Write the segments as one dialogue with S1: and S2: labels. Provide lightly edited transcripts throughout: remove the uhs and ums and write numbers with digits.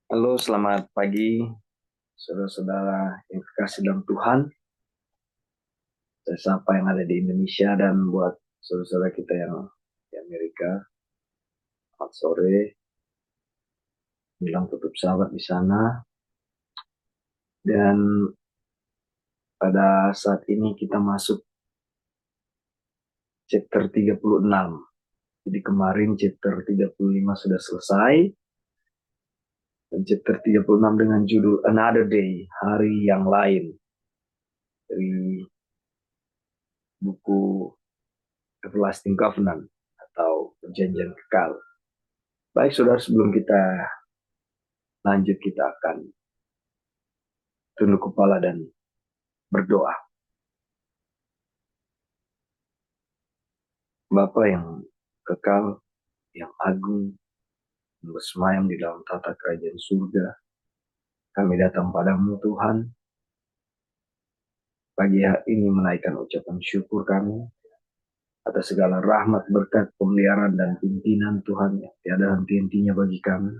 S1: Halo, selamat pagi, saudara-saudara yang kekasih dalam Tuhan. Saya sapa yang ada di Indonesia dan buat saudara-saudara kita yang di Amerika, selamat sore. Bilang tutup sahabat di sana. Dan pada saat ini kita masuk chapter 36. Jadi kemarin chapter 35 sudah selesai. Dan chapter 36 dengan judul Another Day, Hari yang Lain. Dari buku Everlasting Covenant atau Perjanjian Kekal. Baik saudara, sebelum kita lanjut, kita akan tunduk kepala dan berdoa. Bapa yang kekal, yang agung, yang bersemayam di dalam tata kerajaan surga, kami datang padamu Tuhan, pagi hari ini menaikkan ucapan syukur kami atas segala rahmat, berkat, pemeliharaan, dan pimpinan Tuhan yang tiada henti-hentinya bagi kami.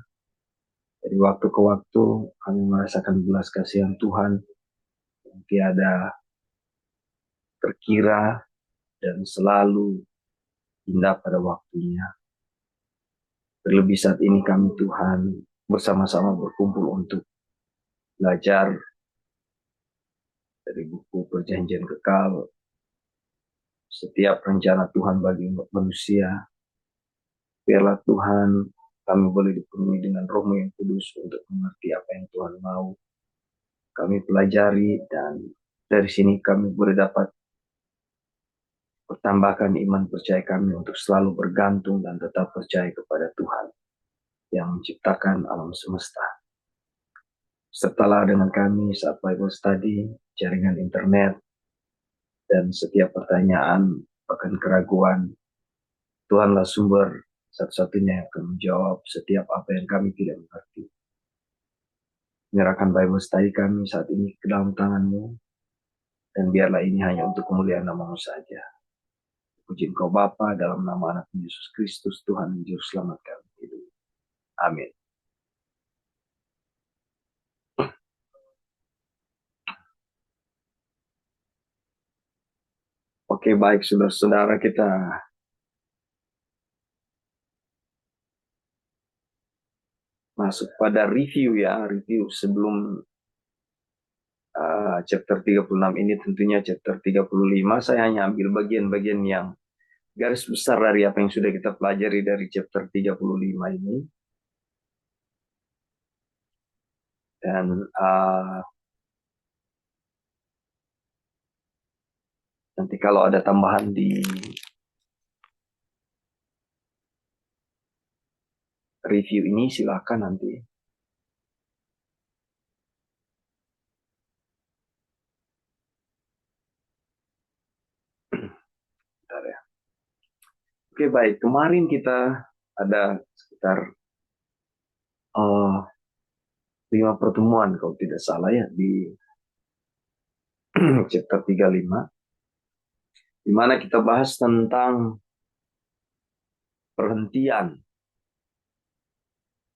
S1: Dari waktu ke waktu kami merasakan belas kasihan Tuhan yang tiada terkira dan selalu indah pada waktunya. Terlebih saat ini kami Tuhan bersama-sama berkumpul untuk belajar dari buku Perjanjian Kekal, setiap rencana Tuhan bagi manusia. Biarlah Tuhan kami boleh dipenuhi dengan Roh-Mu yang kudus untuk mengerti apa yang Tuhan mau kami pelajari, dan dari sini kami boleh dapat bertambahkan iman percaya kami untuk selalu bergantung dan tetap percaya kepada Tuhan yang menciptakan alam semesta. Sertalah dengan kami saat Bible study, jaringan internet, dan setiap pertanyaan, bahkan keraguan. Tuhanlah sumber satu-satunya yang akan menjawab setiap apa yang kami tidak mengerti. Menyerahkan Bible study kami saat ini ke dalam tangan-Mu, dan biarlah ini hanya untuk kemuliaan nama-Mu saja. Puji Engkau Bapa, dalam nama anak Yesus Kristus, Tuhan dan Juru Selamat kami. Amin. Oke, baik saudara-saudara, kita masuk pada review sebelum chapter 36 ini. Tentunya chapter 35 saya hanya ambil bagian-bagian yang garis besar dari apa yang sudah kita pelajari dari chapter 35 ini. Dan nanti kalau ada tambahan di review ini silakan nanti. Bentar ya. Oke, baik. Kemarin kita ada sekitar 5 pertemuan kalau tidak salah ya di chapter 35, di mana kita bahas tentang perhentian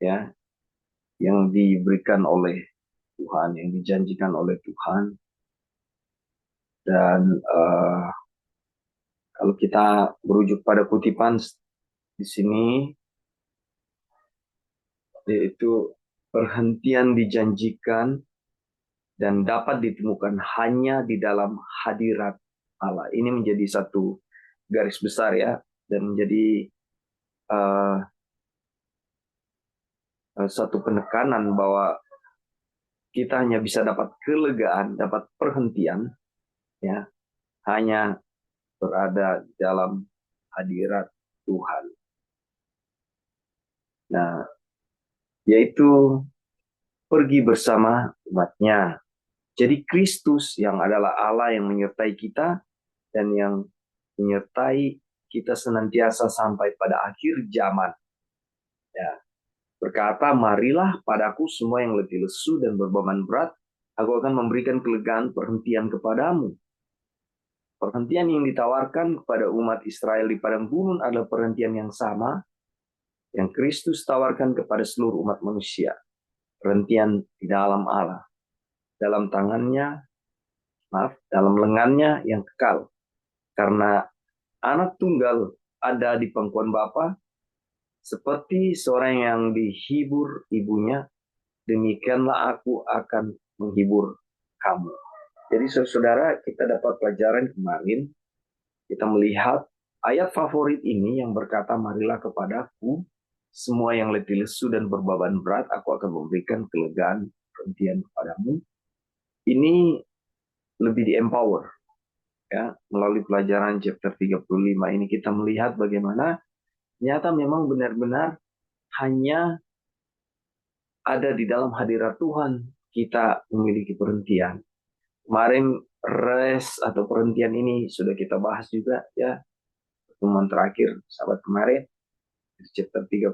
S1: ya yang diberikan oleh Tuhan, yang dijanjikan oleh Tuhan. Dan kalau kita merujuk pada kutipan di sini, yaitu perhentian dijanjikan dan dapat ditemukan hanya di dalam hadirat Allah. Ini menjadi satu garis besar ya, dan menjadi satu penekanan bahwa kita hanya bisa dapat kelegaan, dapat perhentian ya, hanya berada di dalam hadirat Tuhan. Nah, yaitu pergi bersama umatnya. Jadi Kristus yang adalah Allah yang menyertai kita dan yang menyertai kita senantiasa sampai pada akhir zaman. Ya, berkata, marilah padaku semua yang letih lesu dan berbeban berat, aku akan memberikan kelegaan perhentian kepadamu. Perhentian yang ditawarkan kepada umat Israel di padang gurun adalah perhentian yang sama yang Kristus tawarkan kepada seluruh umat manusia. perhentian di dalam Allah. Dalam tangannya, dalam lengannya yang kekal. Karena anak tunggal ada di pangkuan Bapa, seperti seorang yang dihibur ibunya, demikianlah aku akan menghibur kamu. Jadi saudara, kita dapat pelajaran kemarin, kita melihat ayat favorit ini yang berkata, marilah kepadaku, semua yang letih lesu dan berbeban berat, aku akan memberikan kelegaan perhentian kepadamu. Ini lebih di-empower. Ya, melalui pelajaran chapter 35 ini kita melihat bagaimana ternyata memang benar-benar hanya ada di dalam hadirat Tuhan kita memiliki perhentian. Kemarin rest atau perhentian ini sudah kita bahas juga ya, pertemuan terakhir sahabat kemarin di chapter 35.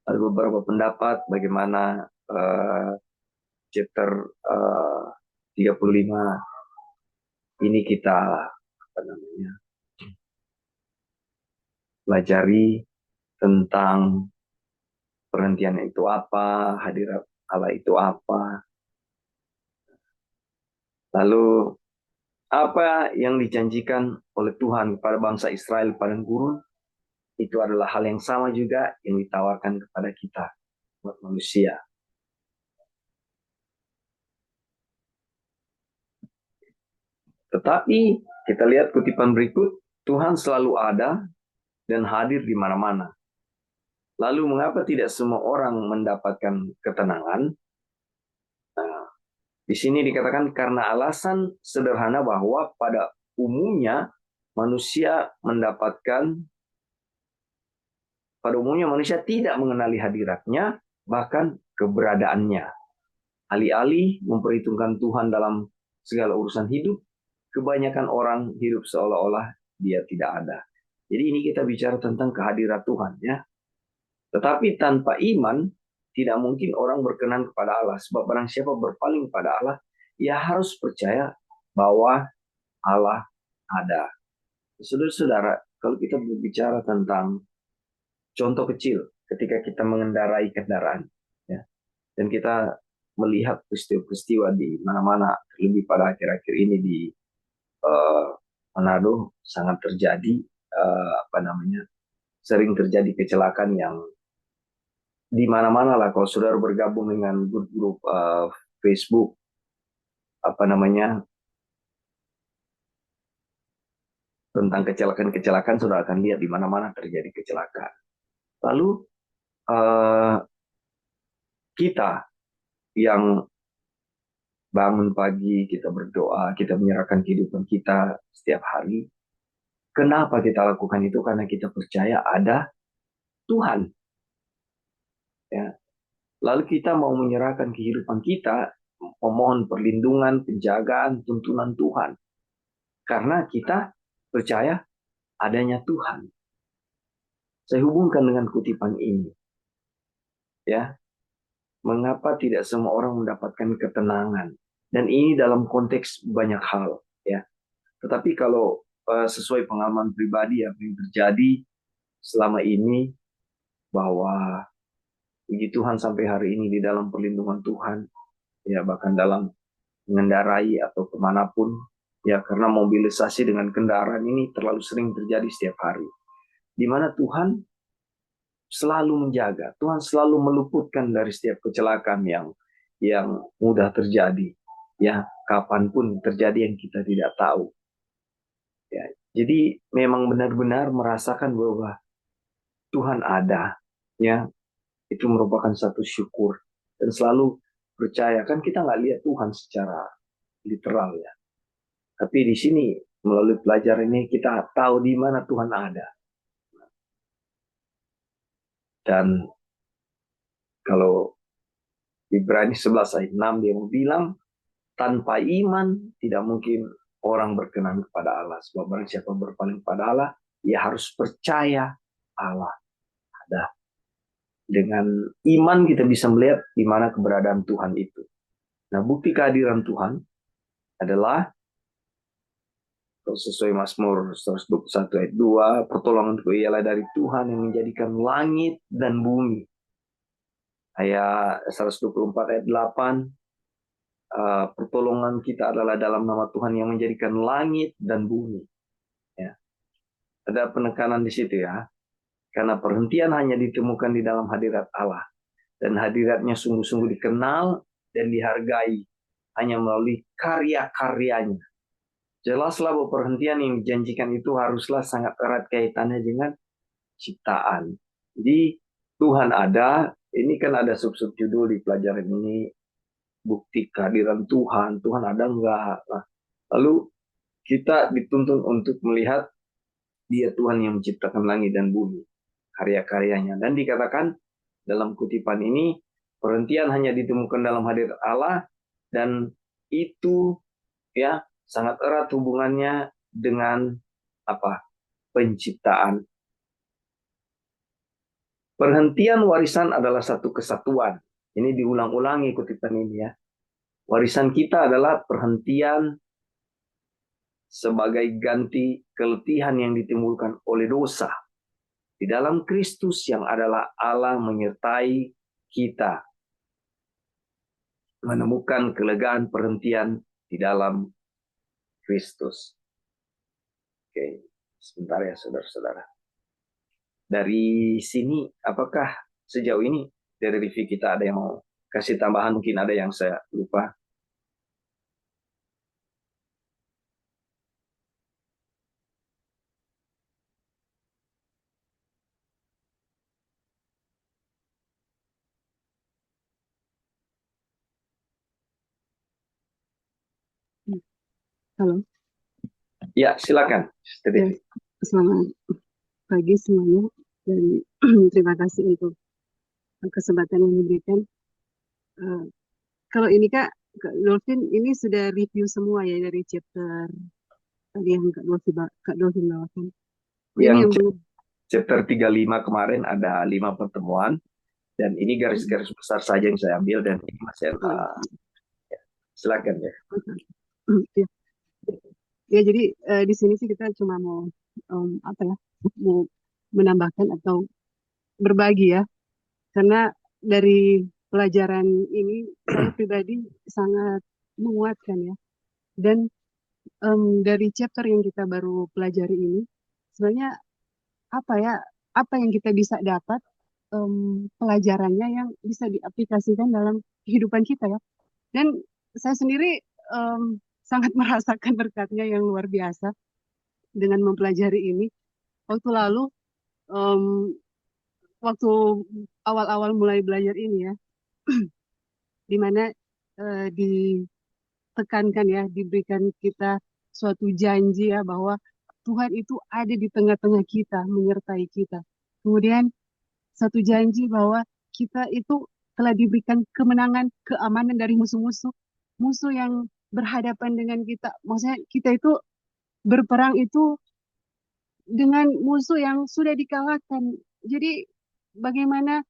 S1: Ada beberapa pendapat bagaimana chapter 35 ini kita pelajari tentang perhentian itu apa, hadirat Allah itu apa. Lalu apa yang dijanjikan oleh Tuhan kepada bangsa Israel padang gurun, itu adalah hal yang sama juga yang ditawarkan kepada kita, buat manusia. Tetapi kita lihat kutipan berikut, Tuhan selalu ada dan hadir di mana-mana. Lalu mengapa tidak semua orang mendapatkan ketenangan? Nah, di sini dikatakan karena alasan sederhana bahwa pada umumnya manusia tidak mengenali hadiratnya, bahkan keberadaannya. Alih-alih memperhitungkan Tuhan dalam segala urusan hidup, kebanyakan orang hidup seolah-olah dia tidak ada. Jadi ini kita bicara tentang kehadiran Tuhan ya. Tetapi tanpa iman, tidak mungkin orang berkenan kepada Allah. Sebab barang siapa berpaling pada Allah, ia harus percaya bahwa Allah ada. Saudara-saudara, kalau kita berbicara tentang contoh kecil ketika kita mengendarai kendaraan, ya, dan kita melihat peristiwa-peristiwa di mana-mana, lebih pada akhir-akhir ini di Manado sangat terjadi, sering terjadi kecelakaan yang di mana-mana lah. Kalau saudara bergabung dengan grup-grup Facebook, tentang kecelakaan-kecelakaan, saudara akan lihat di mana-mana terjadi kecelakaan. Lalu kita yang bangun pagi, kita berdoa, kita menyerahkan kehidupan kita setiap hari. Kenapa kita lakukan itu? Karena kita percaya ada Tuhan. Ya. Lalu kita mau menyerahkan kehidupan kita, memohon perlindungan, penjagaan, tuntunan Tuhan. Karena kita percaya adanya Tuhan. Saya hubungkan dengan kutipan ini. Ya. Mengapa tidak semua orang mendapatkan ketenangan? Dan ini dalam konteks banyak hal, ya. Tetapi kalau sesuai pengalaman pribadi yang terjadi selama ini, bahwa puji Tuhan sampai hari ini di dalam perlindungan Tuhan, ya, bahkan dalam mengendarai atau kemanapun, ya, karena mobilisasi dengan kendaraan ini terlalu sering terjadi setiap hari, di mana Tuhan selalu menjaga, Tuhan selalu meluputkan dari setiap kecelakaan yang mudah terjadi, ya, kapanpun terjadi yang kita tidak tahu. Ya, jadi memang benar-benar merasakan bahwa Tuhan ada, ya, itu merupakan satu syukur, dan selalu percaya. Kan kita nggak lihat Tuhan secara literal ya, tapi di sini melalui pelajaran ini kita tahu di mana Tuhan ada. Dan kalau Ibrani 11 ayat 6 dia mau bilang, tanpa iman tidak mungkin orang berkenan kepada Allah. Sebab barang siapa berpaling kepada Allah, ia harus percaya Allah ada. Dengan iman kita bisa melihat di mana keberadaan Tuhan itu. Nah, bukti kehadiran Tuhan adalah sesuai Mazmur 121 ayat 2, pertolonganku ialah dari Tuhan yang menjadikan langit dan bumi. ayat 124 ayat 8, pertolongan kita adalah dalam nama Tuhan yang menjadikan langit dan bumi. Ya. Ada penekanan di situ ya. Karena perhentian hanya ditemukan di dalam hadirat Allah. Dan hadiratnya sungguh-sungguh dikenal dan dihargai hanya melalui karya-karyanya. Jelaslah bahwa perhentian yang dijanjikan itu haruslah sangat erat kaitannya dengan ciptaan. Jadi Tuhan ada, ini kan ada sub-sub judul di pelajaran ini, bukti kehadiran Tuhan, Tuhan ada enggak? Nah, lalu kita dituntun untuk melihat dia Tuhan yang menciptakan langit dan bumi, karya-karyanya. Dan dikatakan dalam kutipan ini, perhentian hanya ditemukan dalam hadirat Allah, dan itu ya sangat erat hubungannya dengan apa? Penciptaan. Perhentian warisan adalah satu kesatuan. Ini diulang-ulangi kutipan ini ya. Warisan kita adalah perhentian sebagai ganti keletihan yang ditimbulkan oleh dosa. Di dalam Kristus yang adalah Allah menyertai kita. Menemukan kelegaan perhentian di dalam Kristus. Oke, sebentar ya saudara-saudara. Dari sini, apakah sejauh ini dari review kita ada yang mau kasih tambahan? Mungkin ada yang saya lupa.
S2: Halo.
S1: Ya, silakan.
S2: Ya, selamat pagi semuanya dan terima kasih untuk kesempatan yang diberikan. Kalau ini Kak Dolphin ini sudah review semua ya dari chapter tadi yang Kak Dolphin bawakan. Ini yang belum.
S1: Chapter 35 kemarin ada 5 pertemuan dan ini garis-garis besar saja yang saya ambil dan ini masih ya, silakan ya.
S2: Ya. Ya jadi di sini sih kita cuma mau mau menambahkan atau berbagi ya, karena dari pelajaran ini saya pribadi sangat menguatkan ya, dan dari chapter yang kita baru pelajari ini sebenarnya apa yang kita bisa dapat pelajarannya yang bisa diaplikasikan dalam kehidupan kita ya, dan saya sendiri sangat merasakan berkatnya yang luar biasa dengan mempelajari ini. Waktu lalu, waktu awal-awal mulai belajar ini ya, di mana ditekankan ya, diberikan kita suatu janji ya bahwa Tuhan itu ada di tengah-tengah kita, menyertai kita. Kemudian satu janji bahwa kita itu telah diberikan kemenangan, keamanan dari musuh-musuh, musuh yang berhadapan dengan kita. Maksudnya kita itu berperang itu dengan musuh yang sudah dikalahkan. Jadi bagaimana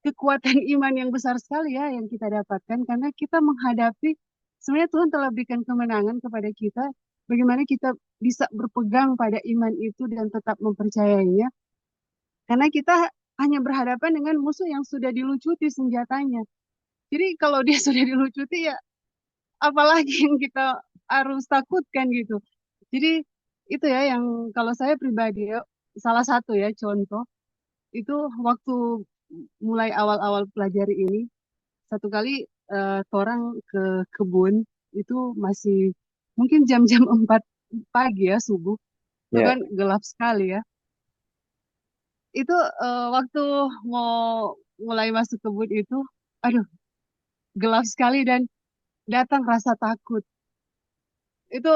S2: kekuatan iman yang besar sekali ya yang kita dapatkan karena kita menghadapi, sebenarnya Tuhan telah berikan kemenangan kepada kita. Bagaimana kita bisa berpegang pada iman itu dan tetap mempercayainya. Karena kita hanya berhadapan dengan musuh yang sudah dilucuti senjatanya. Jadi kalau dia sudah dilucuti ya apalagi yang kita harus takutkan gitu. Jadi itu ya yang kalau saya pribadi ya, salah satu ya contoh itu waktu mulai awal-awal pelajari ini, satu kali orang ke kebun itu masih mungkin jam-jam 4 pagi ya, subuh. Itu
S1: Ya.
S2: kan gelap sekali ya. Itu waktu mau mulai masuk kebun itu, aduh gelap sekali dan datang rasa takut. Itu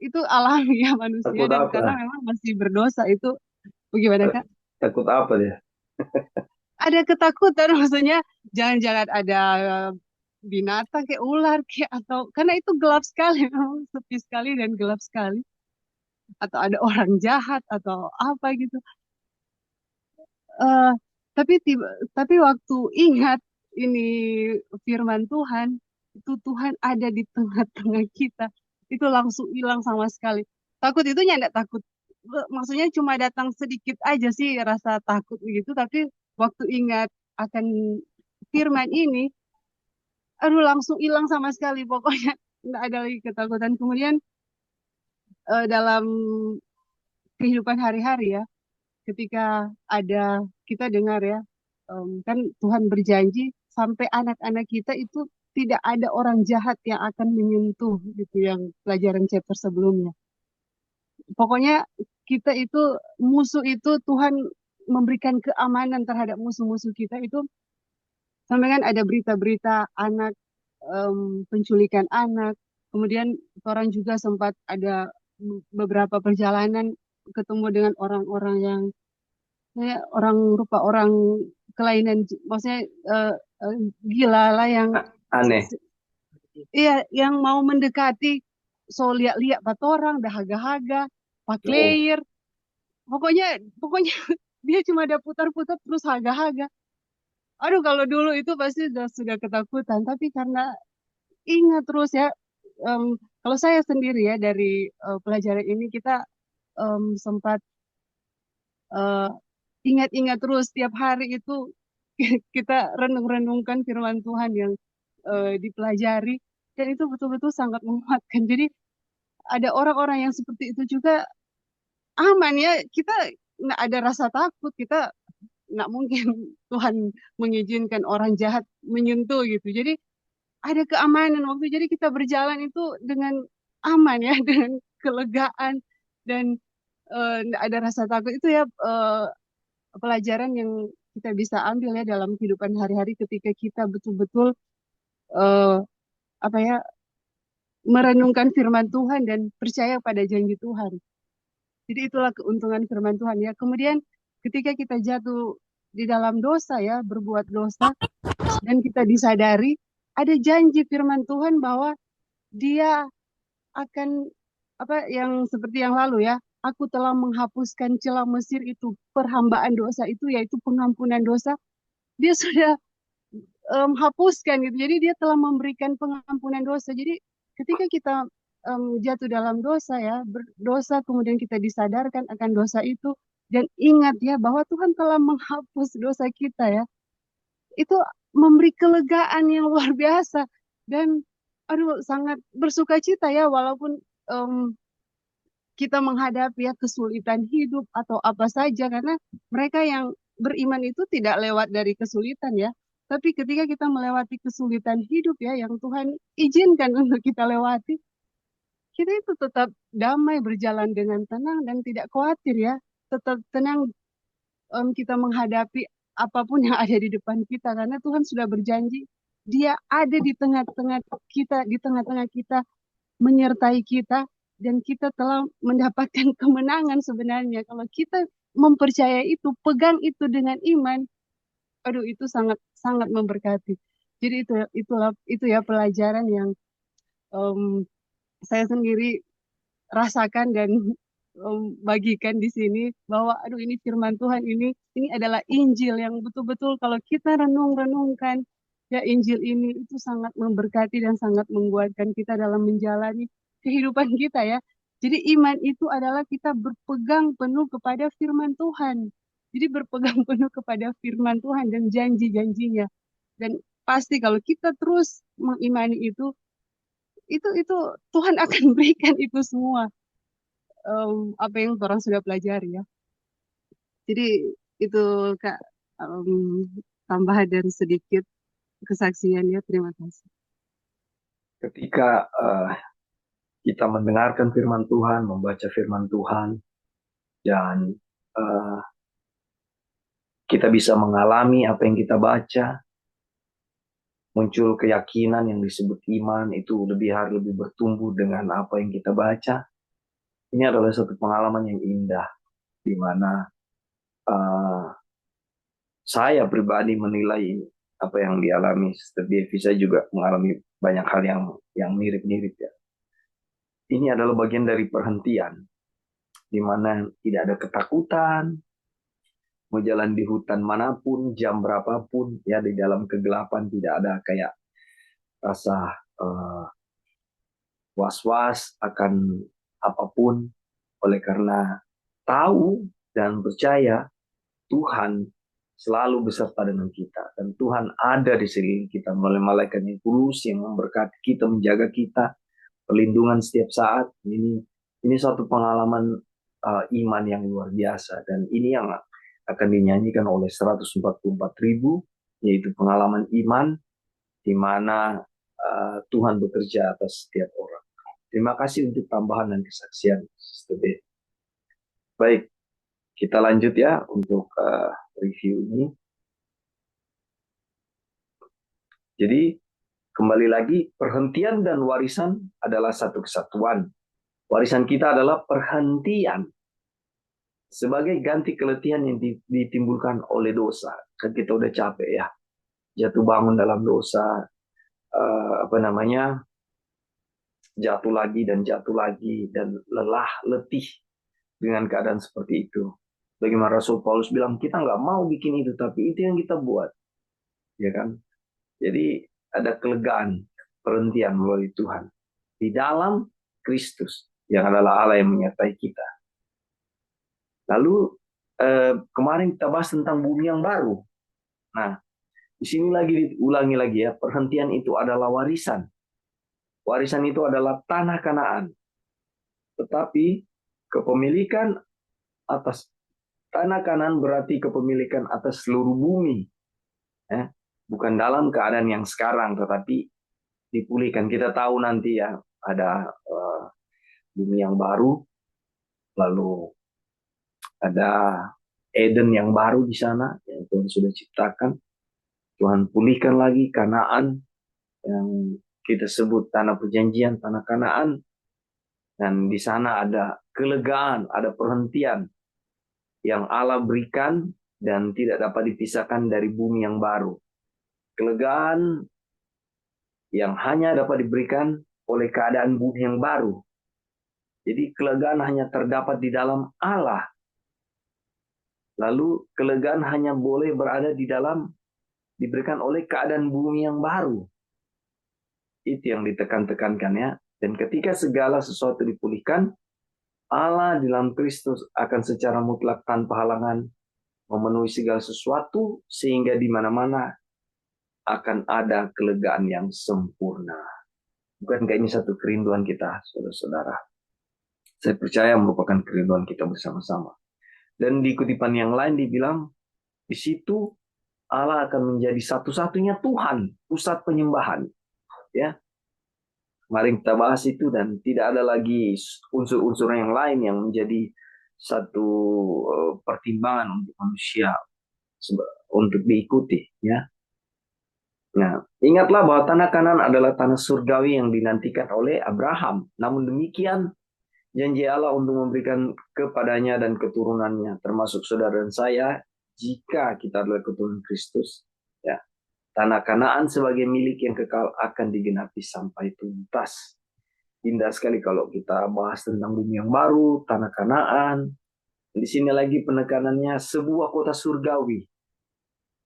S2: itu alami ya manusia,
S1: Takut
S2: dan
S1: apa?
S2: karena memang masih berdosa itu. Bagaimana Kak?
S1: Takut apa dia?
S2: Ada ketakutan maksudnya jangan-jangan ada binatang kayak ular kayak, atau karena itu gelap sekali memang sepi sekali dan gelap sekali, atau ada orang jahat atau apa gitu. Eh tapi waktu ingat ini firman Tuhan, itu Tuhan ada di tengah-tengah kita, itu langsung hilang sama sekali. Takut itu nyandak takut, maksudnya cuma datang sedikit aja sih rasa takut gitu, tapi waktu ingat akan firman ini, aduh langsung hilang sama sekali pokoknya. Nggak ada lagi ketakutan. Kemudian dalam kehidupan hari-hari ya, ketika ada kita dengar ya, kan Tuhan berjanji sampai anak-anak kita itu tidak ada orang jahat yang akan menyentuh gitu, yang pelajaran chapter sebelumnya. Pokoknya kita itu, musuh itu Tuhan memberikan keamanan terhadap musuh-musuh kita itu. Sampai kan ada berita-berita anak, penculikan anak. Kemudian orang juga sempat ada beberapa perjalanan ketemu dengan orang-orang yang orang rupa orang kelainan, maksudnya gila lah yang
S1: Aneh.
S2: iya, yang mau mendekati, so lihat-lihat bat orang dahaga-haga pak
S1: Oh,
S2: layer, pokoknya pokoknya dia cuma ada putar-putar terus haga-haga. Aduh, kalau dulu itu pasti sudah ketakutan, tapi karena ingat terus ya, em, kalau saya sendiri ya dari pelajaran ini kita sempat eh, ingat-ingat terus tiap hari itu kita renung-renungkan firman Tuhan yang dipelajari, dan itu betul-betul sangat menguatkan. Jadi ada orang-orang yang seperti itu juga aman ya, kita nggak ada rasa takut, kita nggak mungkin Tuhan mengizinkan orang jahat menyentuh gitu. Jadi ada keamanan waktu, jadi kita berjalan itu dengan aman ya, dengan kelegaan, dan nggak ada rasa takut. Itu ya pelajaran yang kita bisa ambil ya dalam kehidupan hari-hari ketika kita betul-betul eh, apa ya, merenungkan firman Tuhan dan percaya pada janji Tuhan. Jadi itulah keuntungan firman Tuhan ya. Kemudian ketika kita jatuh di dalam dosa ya, berbuat dosa, dan kita disadari, ada janji firman Tuhan bahwa Dia akan, apa yang seperti yang lalu ya, aku telah menghapuskan celah Mesir itu, perhambaan dosa itu, yaitu pengampunan dosa. Dia sudah hapuskan gitu. Jadi dia telah memberikan pengampunan dosa. Jadi ketika kita jatuh dalam dosa ya, berdosa, kemudian kita disadarkan akan dosa itu, dan ingat ya bahwa Tuhan telah menghapus dosa kita ya, itu memberi kelegaan yang luar biasa. Dan aduh, sangat bersuka cita ya, walaupun em, kita menghadapi ya kesulitan hidup atau apa saja, karena mereka yang beriman itu tidak lewat dari kesulitan ya, tapi ketika kita melewati kesulitan hidup ya yang Tuhan izinkan untuk kita lewati, kita itu tetap damai, berjalan dengan tenang dan tidak khawatir ya, tetap tenang, kita menghadapi apapun yang ada di depan kita, karena Tuhan sudah berjanji Dia ada di tengah-tengah kita, di tengah-tengah kita, menyertai kita, dan kita telah mendapatkan kemenangan sebenarnya. Kalau kita mempercayai itu, pegang itu dengan iman, aduh itu sangat sangat memberkati. Jadi itu ya pelajaran yang em, saya sendiri rasakan dan bagikan di sini, bahwa aduh ini firman Tuhan, ini adalah Injil yang betul-betul kalau kita renung-renungkan ya, Injil ini itu sangat memberkati dan sangat menguatkan kita dalam menjalani kehidupan kita ya. Jadi iman itu adalah kita berpegang penuh kepada firman Tuhan. Jadi berpegang penuh kepada firman Tuhan dan janji-janjinya. Dan pasti kalau kita terus mengimani itu Tuhan akan berikan itu semua, apa yang orang sudah pelajari ya. Jadi itu Kak, em, tambahan dan sedikit kesaksiannya. Terima kasih.
S1: ketika kita mendengarkan firman Tuhan, membaca firman Tuhan, dan eh, kita bisa mengalami apa yang kita baca, muncul keyakinan yang disebut iman, itu lebih bertumbuh dengan apa yang kita baca. Ini adalah satu pengalaman yang indah, di mana eh, saya pribadi menilai ini, apa yang dialami Sister Devi, saya juga mengalami banyak hal yang mirip-mirip ya. Ini adalah bagian dari perhentian, di mana tidak ada ketakutan, mau jalan di hutan manapun, jam berapapun, ya di dalam kegelapan tidak ada kayak rasa uh, was-was akan apapun, oleh karena tahu dan percaya Tuhan selalu beserta dengan kita. Dan Tuhan ada di sekeliling kita melalui malaikat yang kudus yang memberkati kita, menjaga kita, perlindungan setiap saat. Ini suatu pengalaman iman yang luar biasa. Dan ini yang akan dinyanyikan oleh 144.000, yaitu pengalaman iman di mana Tuhan bekerja atas setiap orang. Terima kasih untuk tambahan dan kesaksian, Sister B. Baik, kita lanjut ya untuk review ini. Jadi kembali lagi, perhentian dan warisan adalah satu kesatuan. Warisan kita adalah perhentian sebagai ganti keletihan yang ditimbulkan oleh dosa. Kan kita udah capek ya, jatuh bangun dalam dosa, jatuh lagi dan lelah, letih dengan keadaan seperti itu. Bagaimana Rasul Paulus bilang, kita nggak mau bikin itu, tapi itu yang kita buat, ya kan? Jadi ada kelegaan, perhentian melalui Tuhan di dalam Kristus yang adalah Allah yang menyertai kita. Lalu kemarin kita bahas tentang bumi yang baru. Nah, di sini lagi diulangi lagi ya, perhentian itu adalah warisan. Warisan itu adalah tanah Kanaan. Tetapi kepemilikan atas tanah Kanaan berarti kepemilikan atas seluruh bumi. Bukan dalam keadaan yang sekarang, tetapi dipulihkan. Kita tahu nanti ya, ada bumi yang baru, lalu ada Eden yang baru di sana yang Tuhan sudah ciptakan. Tuhan pulihkan lagi Kanaan yang kita sebut tanah perjanjian, tanah Kanaan. Dan di sana ada kelegaan, ada perhentian yang Allah berikan dan tidak dapat dipisahkan dari bumi yang baru. Kelegaan yang hanya dapat diberikan oleh keadaan bumi yang baru. Jadi kelegaan hanya terdapat di dalam Allah. Lalu kelegaan hanya boleh berada di dalam, diberikan oleh keadaan bumi yang baru. Itu yang ditekan-tekankan ya. Dan ketika segala sesuatu dipulihkan, Allah di dalam Kristus akan secara mutlak tanpa halangan memenuhi segala sesuatu sehingga di mana-mana akan ada kelegaan yang sempurna. Bukankah ini satu kerinduan kita, saudara-saudara? Saya percaya merupakan kerinduan kita bersama-sama. Dan di kutipan yang lain dibilang, di situ Allah akan menjadi satu-satunya Tuhan, pusat penyembahan. Ya, kemarin kita bahas itu dan tidak ada lagi unsur-unsur yang lain yang menjadi satu pertimbangan untuk manusia untuk diikuti. Ya. Nah, ingatlah bahwa tanah Kanaan adalah tanah surgawi yang dinantikan oleh Abraham. Namun demikian, janji Allah untuk memberikan kepadanya dan keturunannya, termasuk saudara dan saya, jika kita adalah keturunan Kristus. Ya, tanah Kanaan sebagai milik yang kekal akan digenapi sampai tuntas. Indah sekali kalau kita bahas tentang bumi yang baru, tanah Kanaan. Di sini lagi penekanannya sebuah kota surgawi.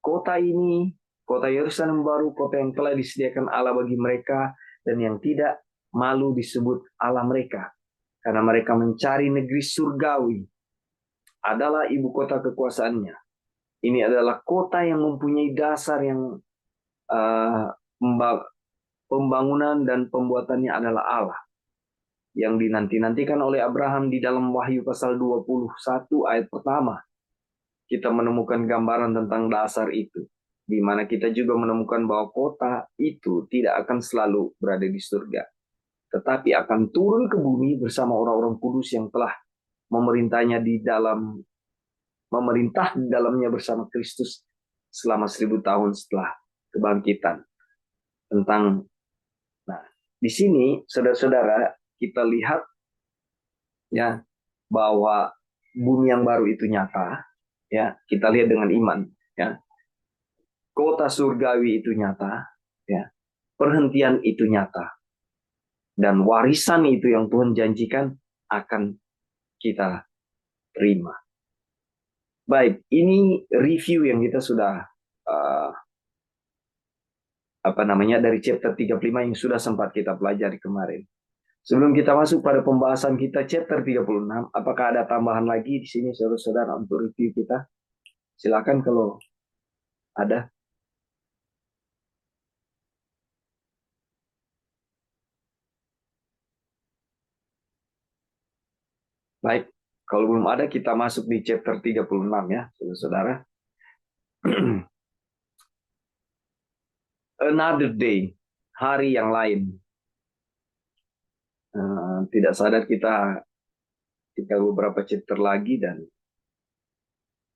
S1: Kota ini, kota Yerusalem baru, kota yang telah disediakan Allah bagi mereka dan yang tidak malu disebut Allah mereka. Karena mereka mencari negeri surgawi. Adalah ibu kota kekuasaannya. Ini adalah kota yang mempunyai dasar yang pembangunan dan pembuatannya adalah Allah. Yang dinanti-nantikan oleh Abraham di dalam Wahyu pasal 21 ayat pertama. Kita menemukan gambaran tentang dasar itu. Di mana kita juga menemukan bahwa kota itu tidak akan selalu berada di surga. Tetapi akan turun ke bumi bersama orang-orang kudus yang telah memerintah di dalamnya bersama Kristus selama 1000 tahun setelah kebangkitan. Nah, di sini saudara-saudara kita lihat ya bahwa bumi yang baru itu nyata, ya kita lihat dengan iman, ya kota surgawi itu nyata, ya perhentian itu nyata, dan warisan itu yang Tuhan janjikan akan kita terima. Baik, ini review yang kita sudah dari chapter 35 yang sudah sempat kita pelajari kemarin. Sebelum kita masuk pada pembahasan kita chapter 36, apakah ada tambahan lagi di sini saudara-saudara untuk review kita? Silakan kalau Ada? Baik, kalau belum ada kita masuk di chapter 36 ya, saudara-saudara. Another day, hari yang lain. Tidak sadar kita beberapa chapter lagi dan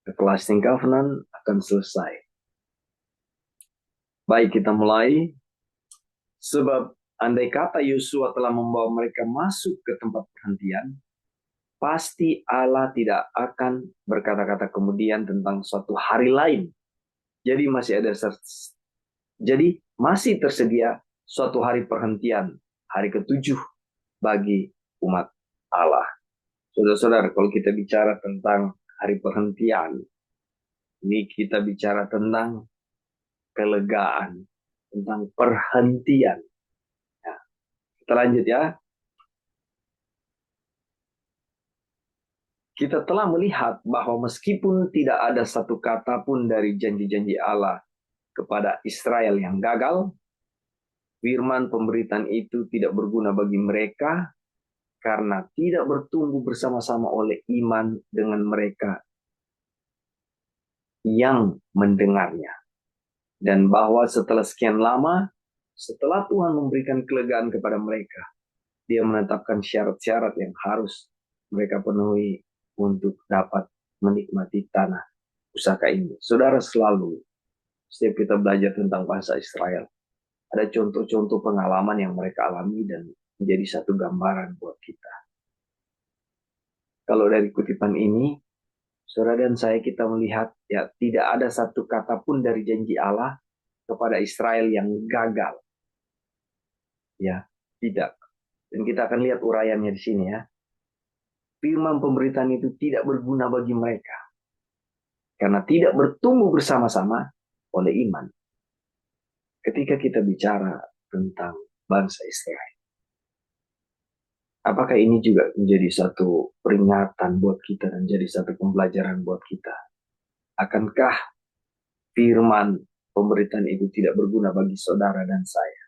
S1: Everlasting Covenant akan selesai. Baik, kita mulai. Sebab andai kata Yosua telah membawa mereka masuk ke tempat perhentian, pasti Allah tidak akan berkata-kata kemudian tentang suatu hari lain. Jadi masih tersedia suatu hari perhentian, hari ketujuh bagi umat Allah. Saudara-saudara, kalau kita bicara tentang hari perhentian, ini kita bicara tentang kelegaan, tentang perhentian. Ya, kita lanjut ya. Kita telah melihat bahwa meskipun tidak ada satu kata pun dari janji-janji Allah kepada Israel yang gagal, firman pemberitaan itu tidak berguna bagi mereka karena tidak bertumbuh bersama-sama oleh iman dengan mereka yang mendengarnya. Dan bahwa setelah sekian lama, setelah Tuhan memberikan kelegaan kepada mereka, Dia menetapkan syarat-syarat yang harus mereka penuhi untuk dapat menikmati tanah pusaka ini. Saudara, selalu setiap kita belajar tentang bangsa Israel, ada contoh-contoh pengalaman yang mereka alami dan menjadi satu gambaran buat kita. Kalau dari kutipan ini, saudara dan saya kita melihat ya tidak ada satu kata pun dari janji Allah kepada Israel yang gagal. Ya, tidak. Dan kita akan lihat uraiannya di sini ya. Firman pemberitaan itu tidak berguna bagi mereka karena tidak bertumbuh bersama-sama oleh iman. Ketika kita bicara tentang bangsa Israel, apakah ini juga menjadi satu peringatan buat kita dan jadi satu pembelajaran buat kita? Akankah firman pemberitaan itu tidak berguna bagi saudara dan saya?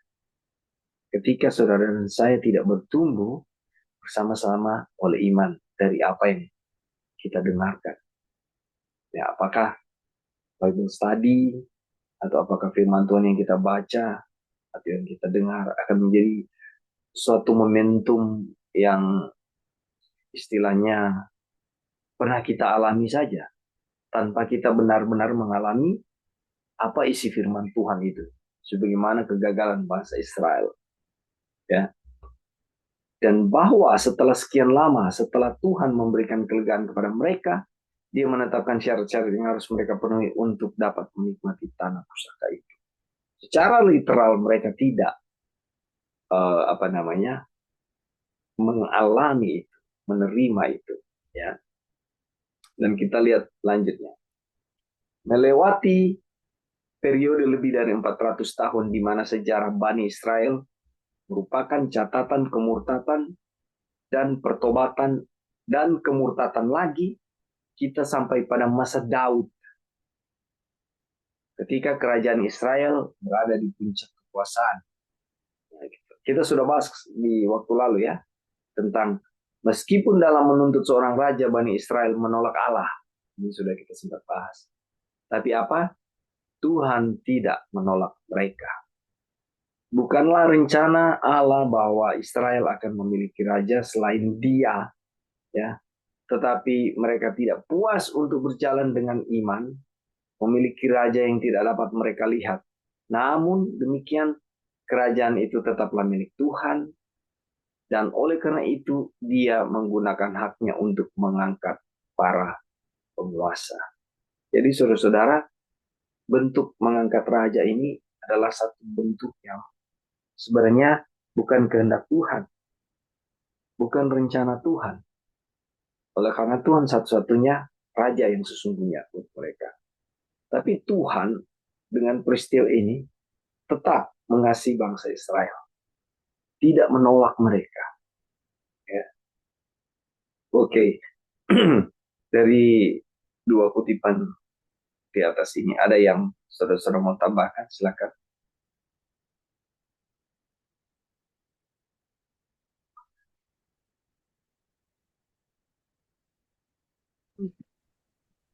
S1: Ketika saudara dan saya tidak bertumbuh bersama-sama oleh iman dari apa yang kita dengarkan. Ya, apakah Bible study atau apakah firman Tuhan yang kita baca atau yang kita dengar akan menjadi suatu momentum yang istilahnya pernah kita alami saja tanpa kita benar-benar mengalami apa isi firman Tuhan itu, sebagaimana kegagalan bangsa Israel, ya. Dan bahwa setelah sekian lama, setelah Tuhan memberikan kelegaan kepada mereka, Dia menetapkan syarat-syarat yang harus mereka penuhi untuk dapat menikmati tanah pusaka itu. Secara literal mereka tidak mengalami itu, menerima itu, ya. Dan kita lihat lanjutnya. Melewati periode lebih dari 400 tahun di mana sejarah Bani Israel merupakan catatan kemurtatan dan pertobatan dan kemurtatan lagi, kita sampai pada masa Daud. Ketika kerajaan Israel berada di puncak kekuasaan. Kita sudah bahas di waktu lalu ya, tentang meskipun dalam menuntut seorang raja Bani Israel menolak Allah. Ini sudah kita sempat bahas. Tapi apa? Tuhan tidak menolak mereka. Bukanlah rencana Allah bahwa Israel akan memiliki raja selain Dia, ya. Tetapi mereka tidak puas untuk berjalan dengan iman, memiliki raja yang tidak dapat mereka lihat. Namun demikian, kerajaan itu tetaplah milik Tuhan, dan oleh karena itu Dia menggunakan haknya untuk mengangkat para penguasa. Jadi saudara-saudara, bentuk mengangkat raja ini adalah satu bentuk yang sebenarnya bukan kehendak Tuhan, bukan rencana Tuhan. Oleh karena Tuhan satu-satunya raja yang sesungguhnya untuk mereka. Tapi Tuhan dengan peristiwa ini tetap mengasihi bangsa Israel, tidak menolak mereka. Ya. Oke, dari dua kutipan di atas ini. Ada yang saudara-saudara mau tambahkan? Silakan.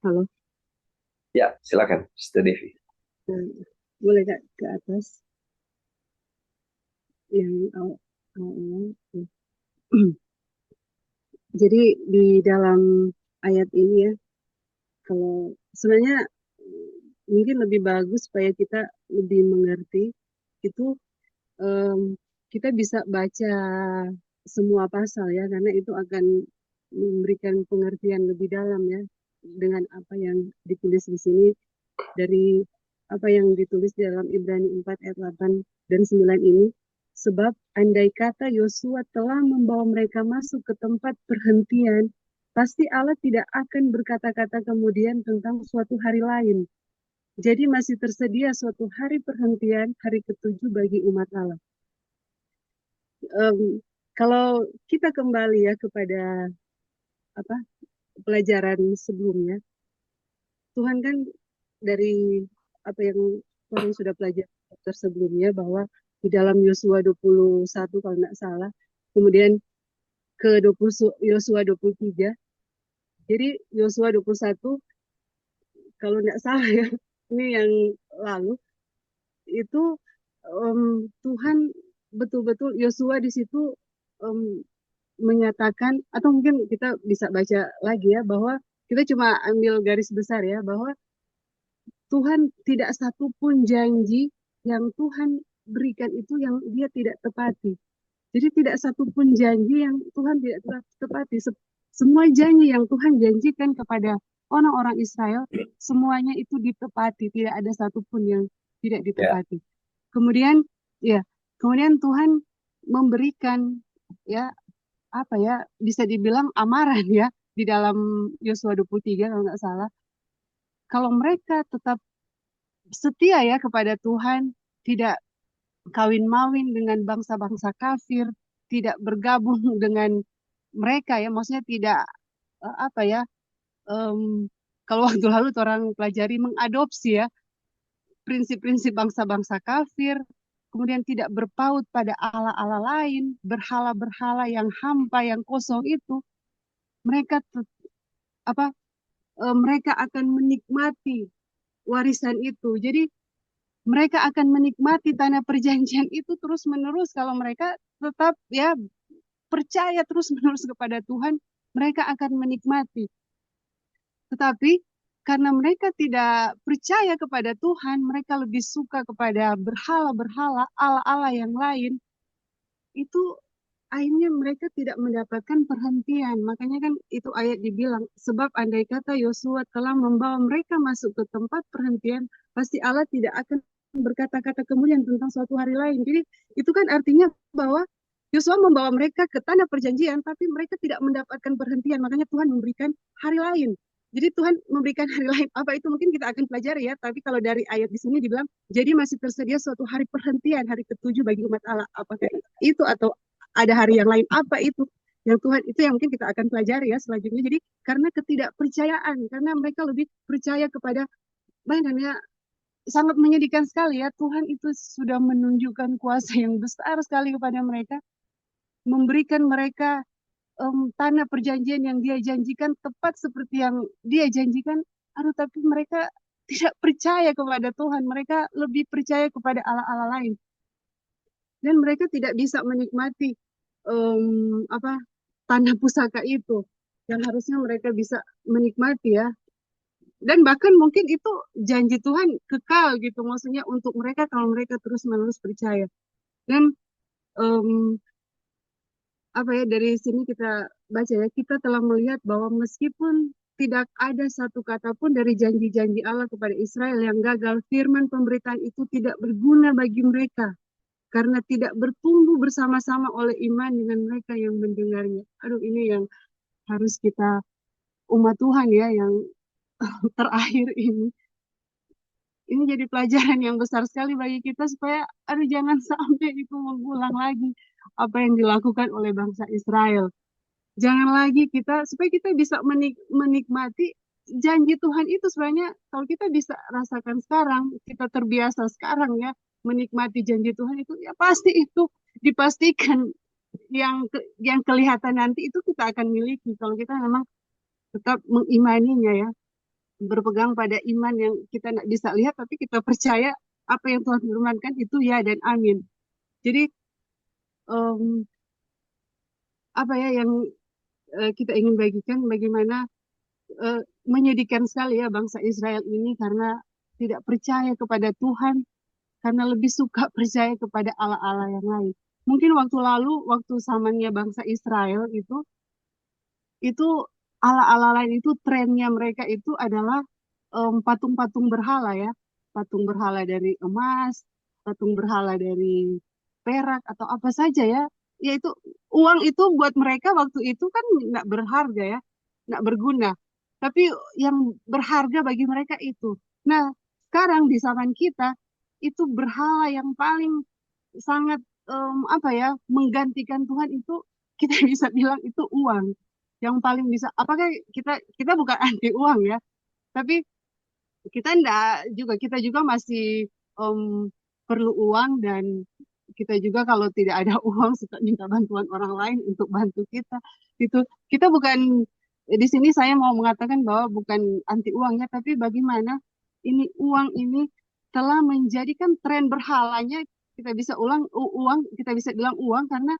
S2: Halo.
S1: Ya, silakan, Sister Devi.
S2: Nah, boleh Kak ke atas yang awal. Jadi di dalam ayat ini ya, kalau sebenarnya mungkin lebih bagus supaya kita lebih mengerti itu, kita bisa baca semua pasal ya, karena itu akan memberikan pengertian lebih dalam ya dengan apa yang ditulis di sini, dari apa yang ditulis di dalam Ibrani 4 ayat 8 dan 9 ini. Sebab andai kata Yosua telah membawa mereka masuk ke tempat perhentian, pasti Allah tidak akan berkata-kata kemudian tentang suatu hari lain. Jadi masih tersedia suatu hari perhentian, hari ketujuh bagi umat Allah. Em, Kalau kita kembali ya kepada apa pelajaran sebelumnya, Tuhan kan dari apa yang orang sudah pelajari sebelumnya, bahwa di dalam Yosua 21 kalau tidak salah, kemudian ke 20, Yosua 23. Jadi Yosua 21 kalau tidak salah ya, ini yang lalu itu, Tuhan betul-betul Yosua di situ em, menyatakan, atau mungkin kita bisa baca lagi ya, bahwa kita cuma ambil garis besar ya, bahwa Tuhan tidak satu pun janji yang Tuhan berikan itu yang dia tidak tepati. Jadi tidak satu pun janji yang Tuhan tidak tepati. Semua janji yang Tuhan janjikan kepada orang-orang Israel, semuanya itu ditepati. Tidak ada satupun yang tidak
S1: Ya,
S2: ditepati. Kemudian, ya, kemudian Tuhan memberikan, ya, apa ya, bisa dibilang amaran ya, di dalam Yosua 23 kalau nggak salah. Kalau mereka tetap setia ya kepada Tuhan, tidak kawin-mawin dengan bangsa-bangsa kafir, tidak bergabung dengan mereka ya, maksudnya tidak apa ya, em, kalau waktu lalu orang pelajari mengadopsi ya prinsip-prinsip bangsa-bangsa kafir, kemudian tidak berpaut pada ala-ala lain, berhala-berhala yang hampa, yang kosong itu, mereka apa mereka akan menikmati warisan itu. Jadi mereka akan menikmati tanah perjanjian itu terus-menerus kalau mereka tetap ya percaya terus-menerus kepada Tuhan, mereka akan menikmati. Tetapi karena mereka tidak percaya kepada Tuhan, mereka lebih suka kepada berhala-berhala, ala-ala yang lain, itu akhirnya mereka tidak mendapatkan perhentian. Makanya kan itu ayat dibilang, sebab andai kata Yosua telah membawa mereka masuk ke tempat perhentian, pasti Allah tidak akan berkata-kata kemudian tentang suatu hari lain. Jadi itu kan artinya bahwa Yosua membawa mereka ke tanah perjanjian, tapi mereka tidak mendapatkan perhentian. Makanya Tuhan memberikan hari lain. Jadi Tuhan memberikan hari lain. Apa itu mungkin kita akan pelajari ya. Tapi kalau dari ayat di sini dibilang, jadi masih tersedia suatu hari perhentian, hari ketujuh bagi umat Allah. Apakah itu atau ada hari yang lain, apa itu yang Tuhan, itu yang mungkin kita akan pelajari ya selanjutnya. Jadi karena ketidakpercayaan, karena mereka lebih percaya kepada, makanya sangat menyedihkan sekali ya, Tuhan itu sudah menunjukkan kuasa yang besar sekali kepada mereka, memberikan mereka tanah perjanjian yang dia janjikan tepat seperti yang dia janjikan. Aduh, tapi mereka tidak percaya kepada Tuhan, mereka lebih percaya kepada ala-ala lain, dan mereka tidak bisa menikmati apa tanah pusaka itu yang harusnya mereka bisa menikmati ya, dan bahkan mungkin itu janji Tuhan kekal gitu, maksudnya untuk mereka kalau mereka terus menerus percaya. Dan em, apa ya, dari sini kita baca ya, kita telah melihat bahwa meskipun tidak ada satu kata pun dari janji-janji Allah kepada Israel yang gagal, firman pemberitaan itu tidak berguna bagi mereka karena tidak bertumbuh bersama-sama oleh iman dengan mereka yang mendengarnya. Aduh, ini yang harus kita, umat Tuhan ya, yang terakhir ini. Ini jadi pelajaran yang besar sekali bagi kita supaya, aduh, jangan sampai itu mengulang lagi apa yang dilakukan oleh bangsa Israel. Jangan lagi kita, supaya kita bisa menikmati janji Tuhan itu sebenarnya kalau kita bisa rasakan sekarang, kita terbiasa sekarang ya menikmati janji Tuhan itu, ya pasti itu dipastikan yang kelihatan nanti itu kita akan miliki kalau kita memang tetap mengimaninya ya, berpegang pada iman yang kita nggak bisa lihat tapi kita percaya apa yang Tuhan firmankan itu ya dan amin. Jadi em, apa ya yang kita ingin bagikan bagaimana menyedihkan sekali ya bangsa Israel ini karena tidak percaya kepada Tuhan, karena lebih suka percaya kepada Allah-Allah yang lain. Mungkin waktu lalu, waktu zamannya bangsa Israel itu Allah-Allah lain itu trennya mereka itu adalah patung-patung berhala ya, patung berhala dari emas, patung berhala dari perak atau apa saja ya. Yaitu uang itu buat mereka waktu itu kan nggak berharga ya, nggak berguna. Tapi yang berharga bagi mereka itu. Nah, sekarang di zaman kita itu berhala yang paling sangat apa ya menggantikan Tuhan itu kita bisa bilang itu uang yang paling bisa. Apakah kita kita bukan anti uang ya, tapi kita enggak juga kita juga masih perlu uang dan kita juga kalau tidak ada uang suka minta bantuan orang lain untuk bantu kita. Itu kita bukan di sini saya mau mengatakan bahwa bukan anti uang ya, tapi bagaimana ini uang ini telah menjadikan tren berhalanya, kita bisa uang, kita bisa bilang uang karena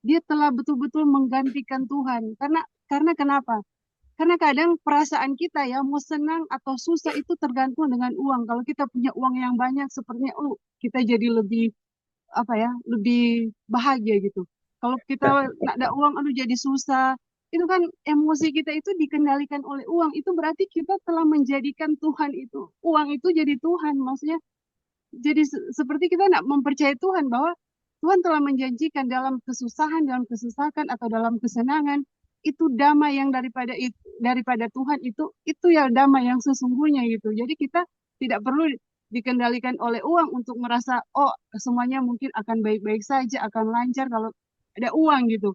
S2: dia telah betul-betul menggantikan Tuhan. Karena kenapa? Karena kadang perasaan kita ya mau senang atau susah itu tergantung dengan uang. Kalau kita punya uang yang banyak, sepertinya kita jadi lebih apa ya, lebih bahagia gitu. Kalau kita nggak ada uang, aduh jadi susah. Itu kan emosi kita itu dikendalikan oleh uang. Itu berarti kita telah menjadikan Tuhan itu, uang itu jadi Tuhan. Maksudnya jadi seperti kita nak mempercayai Tuhan bahwa Tuhan telah menjanjikan dalam kesusahan, dalam kesesakan atau dalam kesenangan itu damai yang daripada Tuhan itu ya damai yang sesungguhnya gitu. Jadi kita tidak perlu dikendalikan oleh uang untuk merasa oh semuanya mungkin akan baik-baik saja, akan lancar kalau ada uang gitu.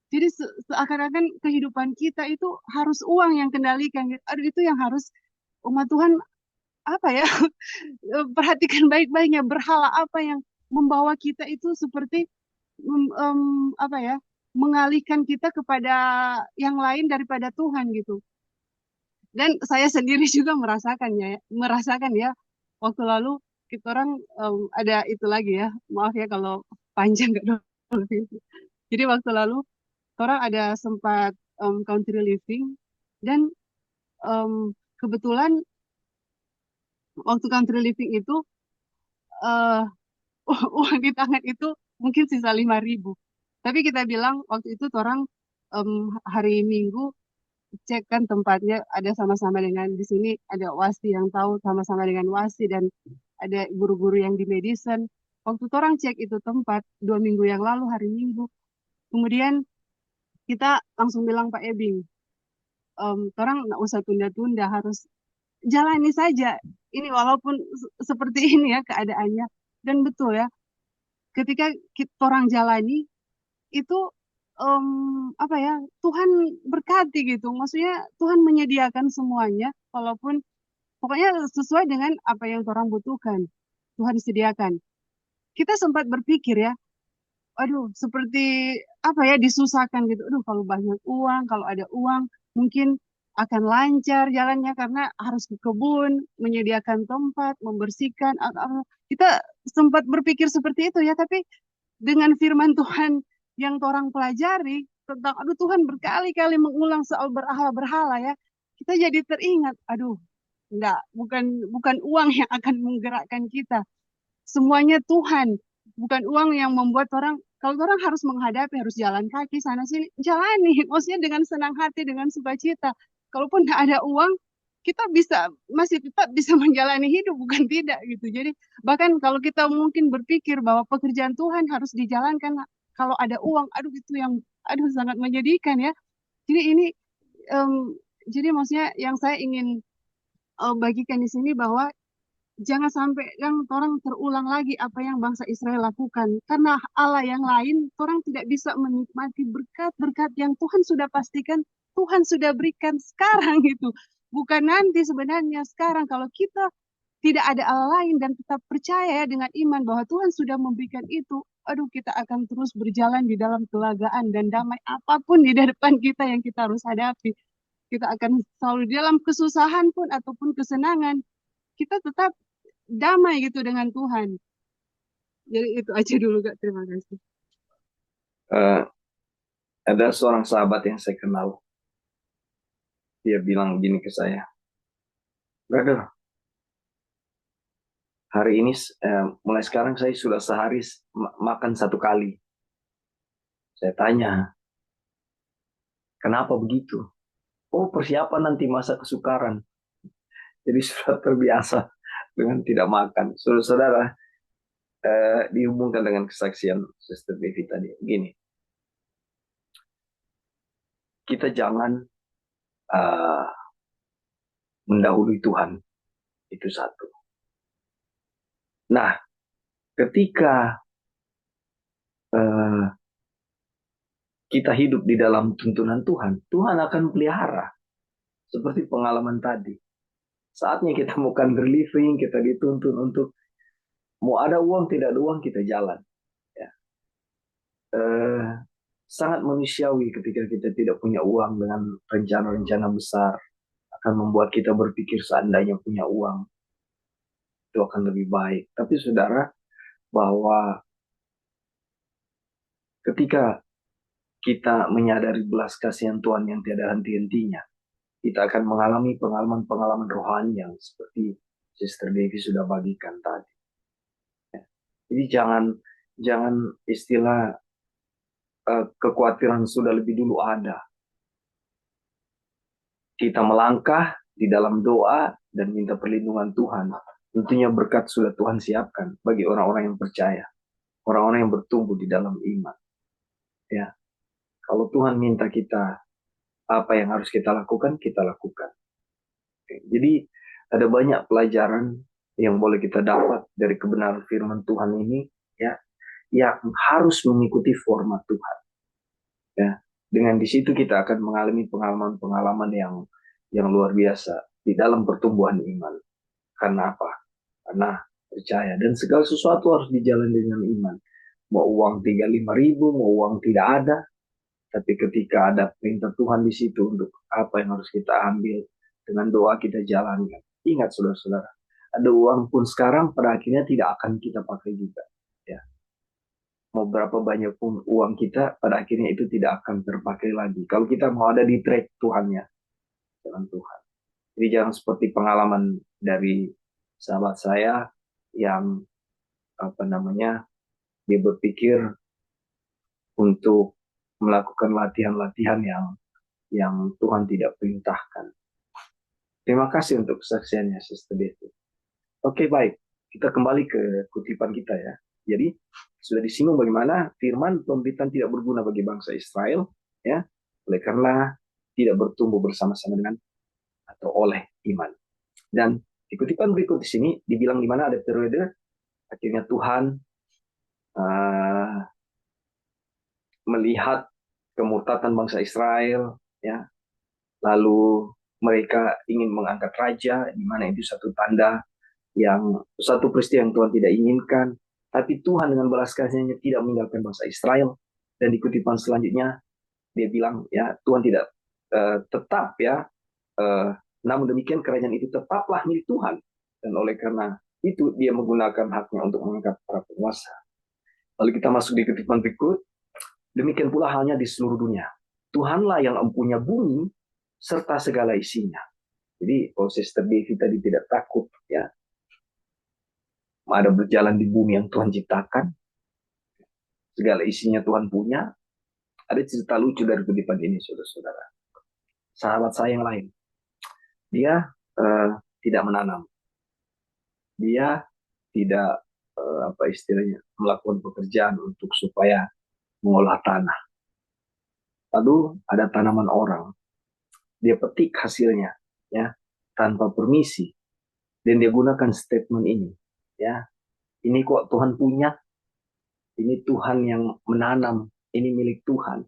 S2: Jadi seakan-akan kehidupan kita itu harus uang yang kendalikan. Gitu. Aduh itu yang harus umat Tuhan apa ya perhatikan baik-baiknya berhala apa yang membawa kita itu seperti apa ya mengalihkan kita kepada yang lain daripada Tuhan gitu. Dan saya sendiri juga merasakan ya waktu lalu kita orang ada itu lagi ya, maaf ya kalau panjang gak dulu. Jadi waktu lalu orang ada sempat country living dan kebetulan waktu country living itu eh, uang di tangan itu mungkin sisa 5.000. Tapi kita bilang waktu itu orang hari Minggu cek kan tempatnya ada sama-sama dengan di sini ada wasi yang tahu sama-sama dengan wasi dan ada guru-guru yang di medicine. Waktu orang cek itu tempat 2 minggu yang lalu hari Minggu, kemudian kita langsung bilang Pak Ebing, orang nggak usah tunda-tunda harus jalani saja. Ini walaupun seperti ini ya keadaannya dan betul ya ketika kita orang jalani itu apa ya Tuhan berkati gitu maksudnya Tuhan menyediakan semuanya walaupun pokoknya sesuai dengan apa yang orang butuhkan Tuhan sediakan. Kita sempat berpikir ya aduh seperti apa ya disusahkan gitu aduh kalau banyak uang kalau ada uang mungkin akan lancar jalannya karena harus ke kebun menyediakan tempat membersihkan kita sempat berpikir seperti itu ya tapi dengan firman Tuhan yang orang pelajari tentang aduh Tuhan berkali-kali mengulang soal berhala-berhala ya kita jadi teringat aduh enggak bukan uang yang akan menggerakkan kita semuanya Tuhan bukan uang yang membuat orang kalau orang harus menghadapi harus jalan kaki sana sini jalani maksudnya dengan senang hati dengan sukacita kalaupun tidak ada uang kita masih tetap bisa menjalani hidup bukan tidak gitu jadi bahkan kalau kita mungkin berpikir bahwa pekerjaan Tuhan harus dijalankan kalau ada uang aduh itu yang aduh sangat menyedihkan ya jadi ini em, jadi maksudnya yang saya ingin bagikan di sini bahwa jangan sampai yang orang terulang lagi apa yang bangsa Israel lakukan. Karena Allah yang lain, orang tidak bisa menikmati berkat-berkat yang Tuhan sudah pastikan, Tuhan sudah berikan sekarang gitu. bukan nanti sebenarnya sekarang kalau kita tidak ada Allah lain dan tetap percaya dengan iman bahwa Tuhan sudah memberikan itu, aduh kita akan terus berjalan di dalam kelegaan dan damai apapun di depan kita yang kita harus hadapi. Kita akan selalu di dalam kesusahan pun ataupun kesenangan, kita tetap damai gitu dengan Tuhan. Jadi itu aja dulu Kak, terima kasih.
S1: Eh, ada seorang sahabat yang saya kenal, dia bilang gini ke saya, brother, hari ini mulai sekarang saya sudah sehari makan satu kali. Saya tanya, kenapa begitu? Oh, persiapan nanti masa kesukaran. Jadi sudah terbiasa dengan tidak makan. Saudara-saudara, dihubungkan dengan kesaksian Sister Devi tadi. Gini, kita jangan uh, mendahului Tuhan. Itu satu. Nah, ketika uh, kita hidup di dalam tuntunan Tuhan, Tuhan akan pelihara. Seperti pengalaman tadi. Saatnya kita bukan berliving, kita dituntun untuk mau ada uang, tidak ada uang, kita jalan. Ya. Eh, sangat manusiawi ketika kita tidak punya uang dengan rencana-rencana besar. Akan membuat kita berpikir seandainya punya uang, itu akan lebih baik. Tapi saudara, bahwa ketika kita menyadari belas kasihan Tuhan yang tiada henti-hentinya, kita akan mengalami pengalaman-pengalaman rohani yang seperti Sister Devi sudah bagikan tadi. Jadi jangan istilah kekhawatiran sudah lebih dulu ada. Kita melangkah di dalam doa dan minta perlindungan Tuhan. Tentunya berkat sudah Tuhan siapkan bagi orang-orang yang percaya, orang-orang yang bertumbuh di dalam iman. Ya, kalau Tuhan minta kita apa yang harus kita lakukan, kita lakukan. Oke. Jadi ada banyak pelajaran yang boleh kita dapat dari kebenaran firman Tuhan ini, ya, yang harus mengikuti format Tuhan. Ya, dengan di situ kita akan mengalami pengalaman-pengalaman yang luar biasa di dalam pertumbuhan iman. Karena apa? Karena percaya dan segala sesuatu harus dijalani dengan iman. Mau uang 35.000, mau uang tidak ada, tapi ketika ada perintah Tuhan di situ untuk apa yang harus kita ambil, dengan doa kita jalankan. Ingat saudara-saudara, ada uang pun sekarang pada akhirnya tidak akan kita pakai juga. Ya, mau berapa banyak pun uang kita, pada akhirnya itu tidak akan terpakai lagi. Kalau kita mau ada di track Tuhannya, jalan Tuhan. Jadi jangan seperti pengalaman dari sahabat saya yang apa namanya, dia berpikir untuk melakukan latihan-latihan yang Tuhan tidak perintahkan. Terima kasih untuk kesaksiannya, Sister Devi. Oke, baik. Kita kembali ke kutipan kita ya. Jadi, sudah disinggung bagaimana firman pemberitaan tidak berguna bagi bangsa Israel, ya, oleh karena tidak bertumbuh bersama-sama dengan atau oleh iman. Dan di kutipan berikut di sini dibilang di mana ada periode akhirnya Tuhan uh, melihat kemurtatan bangsa Israel, ya, lalu mereka ingin mengangkat raja, di mana itu satu tanda yang satu peristiwa yang Tuhan tidak inginkan, tapi Tuhan dengan belas kasihnya tidak meninggalkan bangsa Israel. Dan di kutipan selanjutnya dia bilang ya Tuhan tidak tetap ya, namun demikian kerajaan itu tetaplah milik Tuhan, dan oleh karena itu dia menggunakan haknya untuk mengangkat para penguasa. Lalu kita masuk di kutipan berikut. Demikian pula halnya di seluruh dunia. Tuhanlah yang empunya bumi serta segala isinya. Jadi kalau Sister Devi tadi tidak takut ya, ada berjalan di bumi yang Tuhan ciptakan, segala isinya Tuhan punya. Ada cerita lucu dari kutipan ini, saudara-saudara. Sahabat saya yang lain, dia tidak menanam, dia tidak apa istilahnya melakukan pekerjaan untuk supaya mengolah tanah. Lalu ada tanaman orang, dia petik hasilnya, ya, tanpa permisi, dan dia gunakan statement ini, ya, ini kok Tuhan punya, ini Tuhan yang menanam, ini milik Tuhan.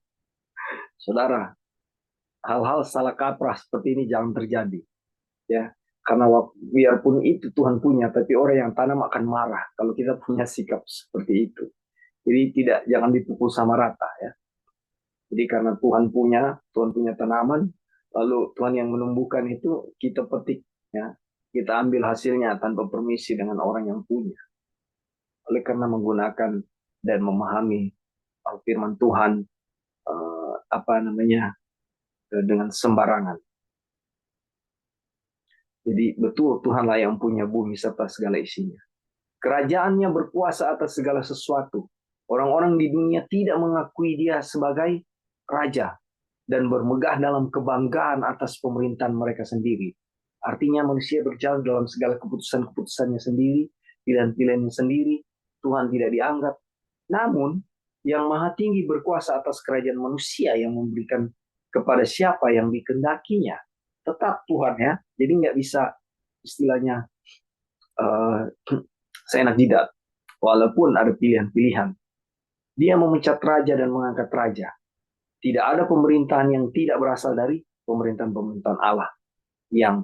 S1: Saudara, hal-hal salah kaprah seperti ini jangan terjadi. Ya, karena biarpun itu Tuhan punya, tapi orang yang tanam akan marah kalau kita punya sikap seperti itu. Jadi jangan dipukul sama rata ya. Jadi karena Tuhan punya tanaman, lalu Tuhan yang menumbuhkan itu kita petik ya. Kita ambil hasilnya tanpa permisi dengan orang yang punya. Oleh karena menggunakan dan memahami firman Tuhan dengan sembarangan. Jadi betul Tuhanlah yang punya bumi serta segala isinya. Kerajaannya berkuasa atas segala sesuatu. Orang-orang di dunia tidak mengakui dia sebagai raja dan bermegah dalam kebanggaan atas pemerintahan mereka sendiri. Artinya manusia berjalan dalam segala keputusan-keputusannya sendiri, pilihan-pilihannya sendiri. Tuhan tidak dianggap. Namun, yang maha tinggi berkuasa atas kerajaan manusia yang memberikan kepada siapa yang dikehendakinya. Tetap Tuhan ya. Jadi nggak bisa istilahnya seenak jidat. Walaupun ada pilihan-pilihan. Dia memecat raja dan mengangkat raja. Tidak ada pemerintahan yang tidak berasal dari pemerintahan-pemerintahan Allah yang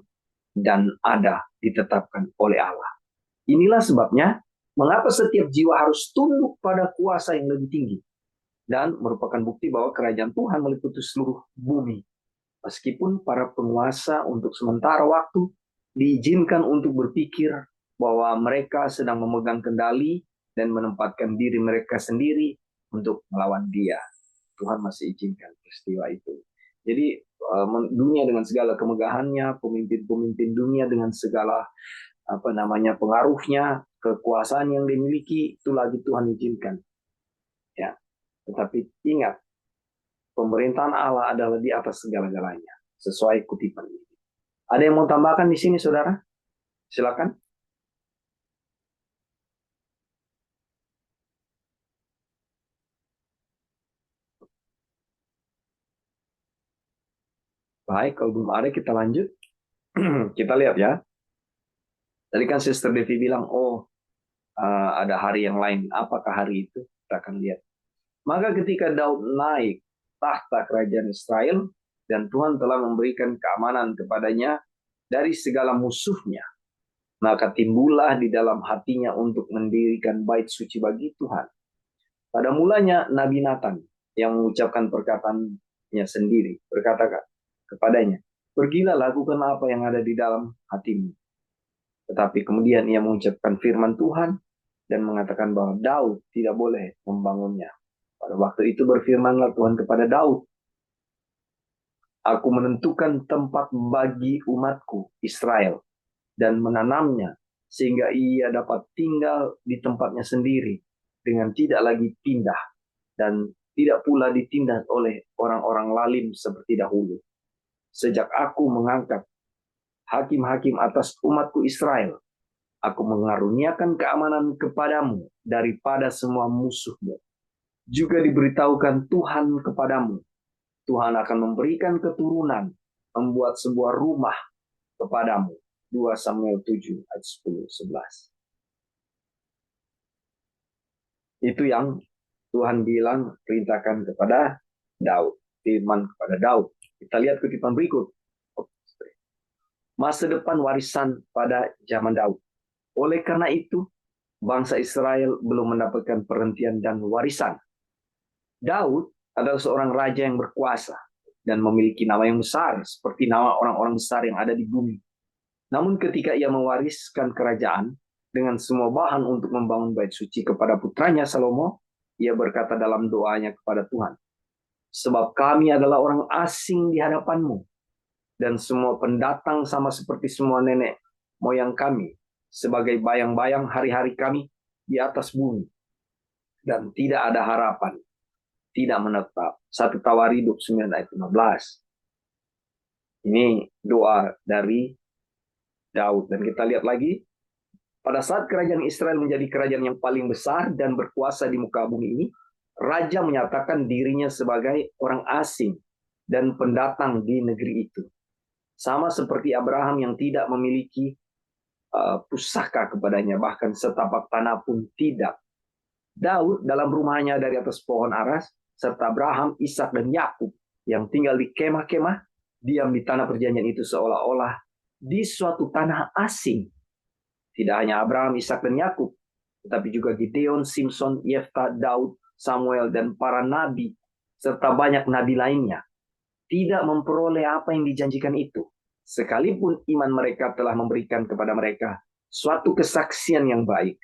S1: dan ada ditetapkan oleh Allah. Inilah sebabnya mengapa setiap jiwa harus tunduk pada kuasa yang lebih tinggi dan merupakan bukti bahwa kerajaan Tuhan meliputi seluruh bumi. Meskipun para penguasa untuk sementara waktu diizinkan untuk berpikir bahwa mereka sedang memegang kendali dan menempatkan diri mereka sendiri untuk melawan dia. Tuhan masih izinkan peristiwa itu. Jadi dunia dengan segala kemegahannya, pemimpin-pemimpin dunia dengan segala pengaruhnya, kekuasaan yang dimiliki, itu lagi Tuhan izinkan. Ya, tetapi ingat, pemerintahan Allah adalah di atas segala-galanya, sesuai kutipan ini. Ada yang mau tambahkan di sini, saudara? Silakan. Baik, kalau belum ada kita lanjut. Kita lihat ya. Tadi kan Sister Devi bilang, ada hari yang lain. Apakah hari itu? Kita akan lihat. Maka ketika Daud naik tahta kerajaan Israel, dan Tuhan telah memberikan keamanan kepadanya dari segala musuhnya, maka timbullah di dalam hatinya untuk mendirikan bait suci bagi Tuhan. Pada mulanya Nabi Nathan yang mengucapkan perkataannya sendiri, berkata kepadanya, pergilah lakukan apa yang ada di dalam hatimu. Tetapi kemudian ia mengucapkan firman Tuhan dan mengatakan bahwa Daud tidak boleh membangunnya. Pada waktu itu berfirmanlah Tuhan kepada Daud, aku menentukan tempat bagi umatku Israel dan menanamnya sehingga ia dapat tinggal di tempatnya sendiri dengan tidak lagi pindah dan tidak pula ditindas oleh orang-orang lalim seperti dahulu. Sejak aku mengangkat hakim-hakim atas umatku Israel, aku mengaruniakan keamanan kepadamu daripada semua musuhmu. Juga diberitahukan Tuhan kepadamu, Tuhan akan memberikan keturunan, membuat sebuah rumah kepadamu. 2 Samuel 7 ayat 10-11. Itu yang Tuhan bilang, perintahkan kepada Daud. Firman kepada Daud. Kita lihat kutipan berikut. Masa depan warisan pada zaman Daud. Oleh karena itu, bangsa Israel belum mendapatkan perhentian dan warisan. Daud adalah seorang raja yang berkuasa dan memiliki nama yang besar seperti nama orang-orang besar yang ada di bumi. Namun ketika ia mewariskan kerajaan dengan semua bahan untuk membangun bait suci kepada putranya Salomo, ia berkata dalam doanya kepada Tuhan, sebab kami adalah orang asing di hadapanmu, dan semua pendatang sama seperti semua nenek moyang kami, sebagai bayang-bayang hari-hari kami di atas bumi, dan tidak ada harapan, tidak menetap. 1 Tawariduk 9 ayat 15. Ini doa dari Daud. Dan kita lihat lagi, pada saat kerajaan Israel menjadi kerajaan yang paling besar dan berkuasa di muka bumi ini, raja menyatakan dirinya sebagai orang asing dan pendatang di negeri itu. Sama seperti Abraham yang tidak memiliki pusaka kepadanya, bahkan setapak tanah pun tidak. Daud dalam rumahnya dari atas pohon aras, serta Abraham, Ishak dan Yakub yang tinggal di kemah-kemah, diam di tanah perjanjian itu seolah-olah di suatu tanah asing. Tidak hanya Abraham, Ishak, dan Yakub, tetapi juga Gideon, Simpson, Yefta, Daud, Samuel, dan para nabi, serta banyak nabi lainnya, tidak memperoleh apa yang dijanjikan itu. Sekalipun iman mereka telah memberikan kepada mereka suatu kesaksian yang baik.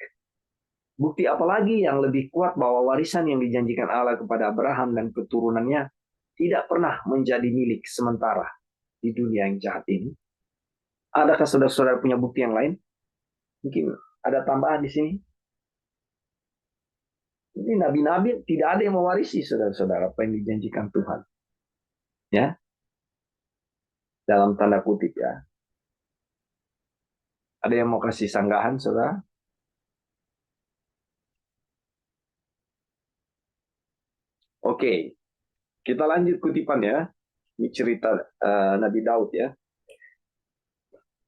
S1: Bukti apalagi yang lebih kuat bahwa warisan yang dijanjikan Allah kepada Abraham dan keturunannya tidak pernah menjadi milik sementara di dunia yang jahat ini? Adakah saudara-saudara punya bukti yang lain? Mungkin ada tambahan di sini. Jadi nabi-nabi tidak ada yang mewarisi saudara-saudara apa yang dijanjikan Tuhan. Ya, dalam tanda kutip ya. Ada yang mau kasih sanggahan, saudara? Oke, kita lanjut kutipan ya. Ini cerita Nabi Daud ya.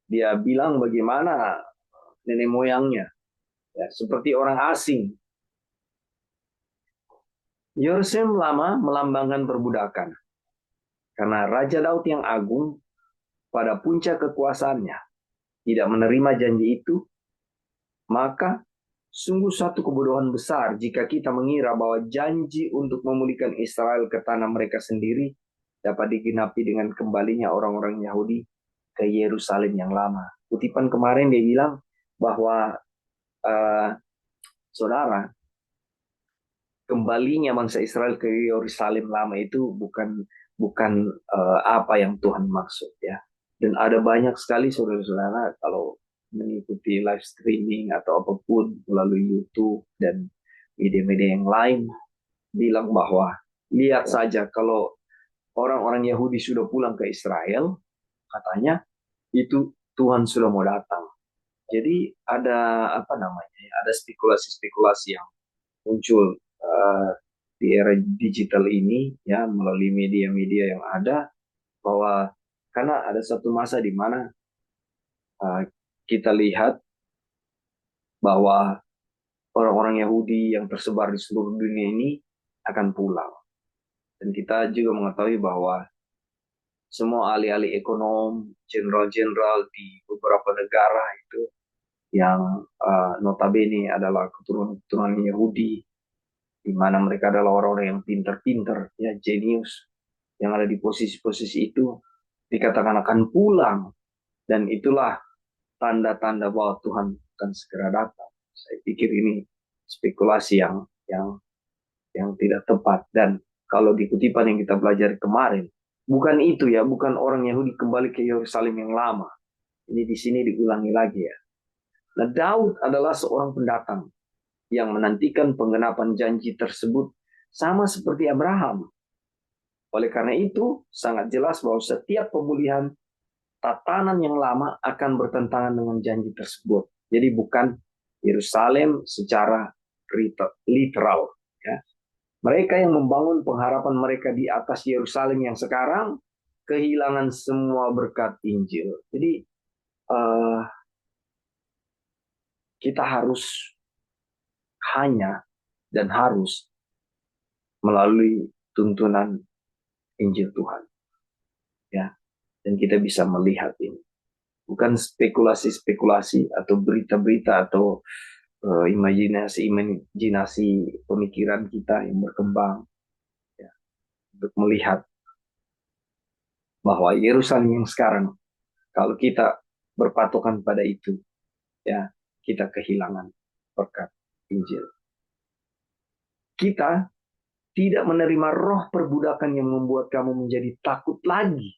S1: Dia bilang bagaimana nenek moyangnya, ya, seperti orang asing. Yerusalem lama melambangkan perbudakan. Karena Raja Daud yang agung pada puncak kekuasaannya tidak menerima janji itu, maka sungguh satu kebodohan besar jika kita mengira bahwa janji untuk memulihkan Israel ke tanah mereka sendiri dapat digenapi dengan kembalinya orang-orang Yahudi ke Yerusalem yang lama. Kutipan kemarin dia bilang bahwa uh, saudara, kembalinya bangsa Israel ke Yerusalem lama itu bukan apa yang Tuhan maksud ya. Dan ada banyak sekali saudara-saudara kalau mengikuti live streaming atau apapun melalui YouTube dan media-media yang lain bilang bahwa lihat saja kalau orang-orang Yahudi sudah pulang ke Israel, katanya itu Tuhan sudah mau datang. Jadi ada apa namanya? Ada spekulasi-spekulasi yang muncul di era digital ini ya melalui media-media yang ada bahwa karena ada satu masa di mana uh, kita lihat bahwa orang-orang Yahudi yang tersebar di seluruh dunia ini akan pulang. Dan kita juga mengetahui bahwa semua ahli-ahli ekonom, jenderal-jenderal di beberapa negara itu yang notabene adalah keturunan Yahudi, di mana mereka adalah orang-orang yang pinter-pinter, ya jenius, yang ada di posisi-posisi itu dikatakan akan pulang, dan itulah tanda-tanda bahwa Tuhan akan segera datang. Saya pikir ini spekulasi yang tidak tepat. Dan kalau di kutipan yang kita pelajari kemarin, bukan itu ya, bukan orang Yahudi kembali ke Yerusalem yang lama. Ini di sini diulangi lagi ya. Nah, Daud adalah seorang pendatang yang menantikan penggenapan janji tersebut sama seperti Abraham. Oleh karena itu, sangat jelas bahwa setiap pemulihan tatanan yang lama akan bertentangan dengan janji tersebut. Jadi bukan Yerusalem secara literal. Ya. Mereka yang membangun pengharapan mereka di atas Yerusalem yang sekarang kehilangan semua berkat Injil. Jadi kita harus hanya dan harus melalui tuntunan Injil Tuhan. Ya, dan kita bisa melihat ini. Bukan spekulasi-spekulasi atau berita-berita atau imajinasi pemikiran kita yang berkembang ya, untuk melihat bahwa Yerusalem yang sekarang kalau kita berpatokan pada itu ya kita kehilangan berkat Injil. Kita tidak menerima roh perbudakan yang membuat kamu menjadi takut lagi.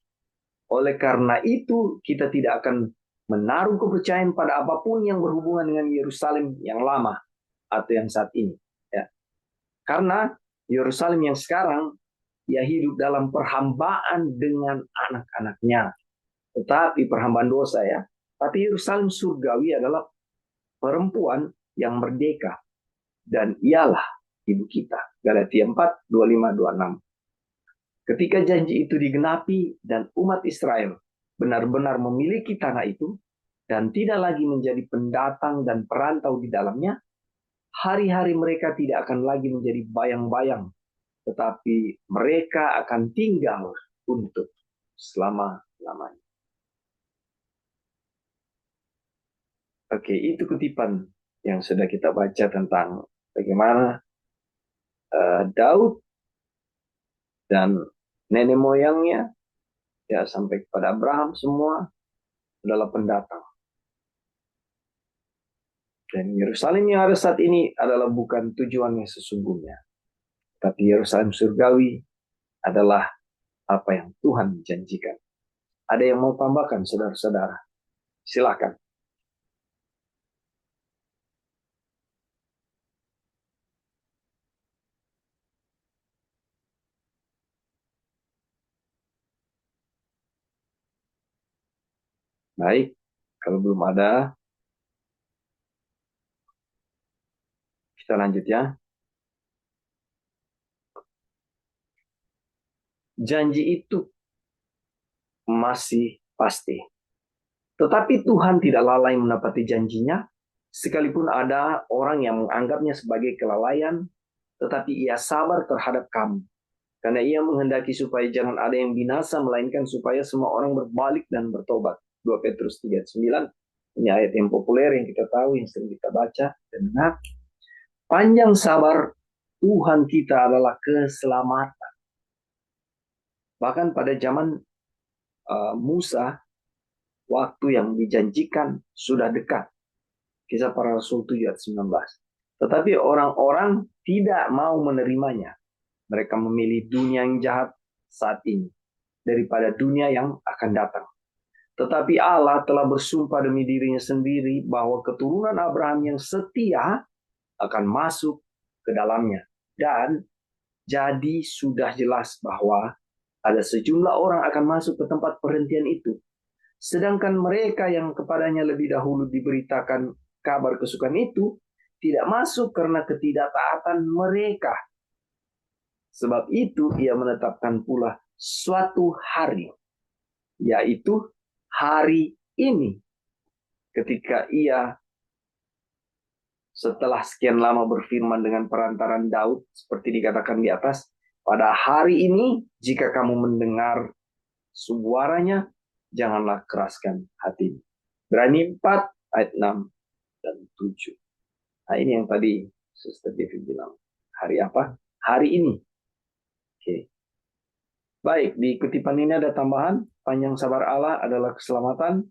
S1: Oleh karena itu, kita tidak akan menaruh kepercayaan pada apapun yang berhubungan dengan Yerusalem yang lama atau yang saat ini. Ya. Karena Yerusalem yang sekarang, ia hidup dalam perhambaan dengan anak-anaknya. Tetapi perhambaan dosa ya. Tapi Yerusalem surgawi adalah perempuan yang merdeka. Dan ialah ibu kita. Galatia 4, 25, 26. Ketika janji itu digenapi dan umat Israel benar-benar memiliki tanah itu dan tidak lagi menjadi pendatang dan perantau di dalamnya, hari-hari mereka tidak akan lagi menjadi bayang-bayang, tetapi mereka akan tinggal untuk selama-lamanya. Oke, itu kutipan yang sudah kita baca tentang bagaimana Daud dan nenek moyangnya, ya sampai kepada Abraham, semua adalah pendatang. Dan Yerusalem yang ada saat ini adalah bukan tujuannya sesungguhnya. Tapi Yerusalem surgawi adalah apa yang Tuhan janjikan. Ada yang mau tambahkan, saudara-saudara? Silakan. Baik, kalau belum ada, kita lanjut ya. Janji itu masih pasti. Tetapi Tuhan tidak lalai menepati janjinya, sekalipun ada orang yang menganggapnya sebagai kelalaian, tetapi ia sabar terhadap kamu. Karena ia menghendaki supaya jangan ada yang binasa, melainkan supaya semua orang berbalik dan bertobat. 2 Petrus 3:9. Ini ayat yang populer yang kita tahu, yang sering kita baca dan dengar. Panjang sabar Tuhan kita adalah keselamatan. Bahkan pada zaman Musa, waktu yang dijanjikan sudah dekat. Kisah para Rasul 7 ayat 19. Tetapi orang-orang tidak mau menerimanya. Mereka memilih dunia yang jahat saat ini daripada dunia yang akan datang. Tetapi Allah telah bersumpah demi dirinya sendiri bahwa keturunan Abraham yang setia akan masuk ke dalamnya. Dan jadi sudah jelas bahwa ada sejumlah orang akan masuk ke tempat perhentian itu. Sedangkan mereka yang kepadanya lebih dahulu diberitakan kabar kesukaan itu tidak masuk karena ketidaktaatan mereka. Sebab itu ia menetapkan pula suatu hari, yaitu hari ini, ketika ia setelah sekian lama berfirman dengan perantaran Daud, seperti dikatakan di atas, pada hari ini jika kamu mendengar suaranya, janganlah keraskan hati. Berani 4 ayat 6 dan 7. Nah ini yang tadi Sister Devi bilang. Hari apa? Hari ini. Oke. Baik, di kutipan ini ada tambahan. Panjang sabar Allah adalah keselamatan.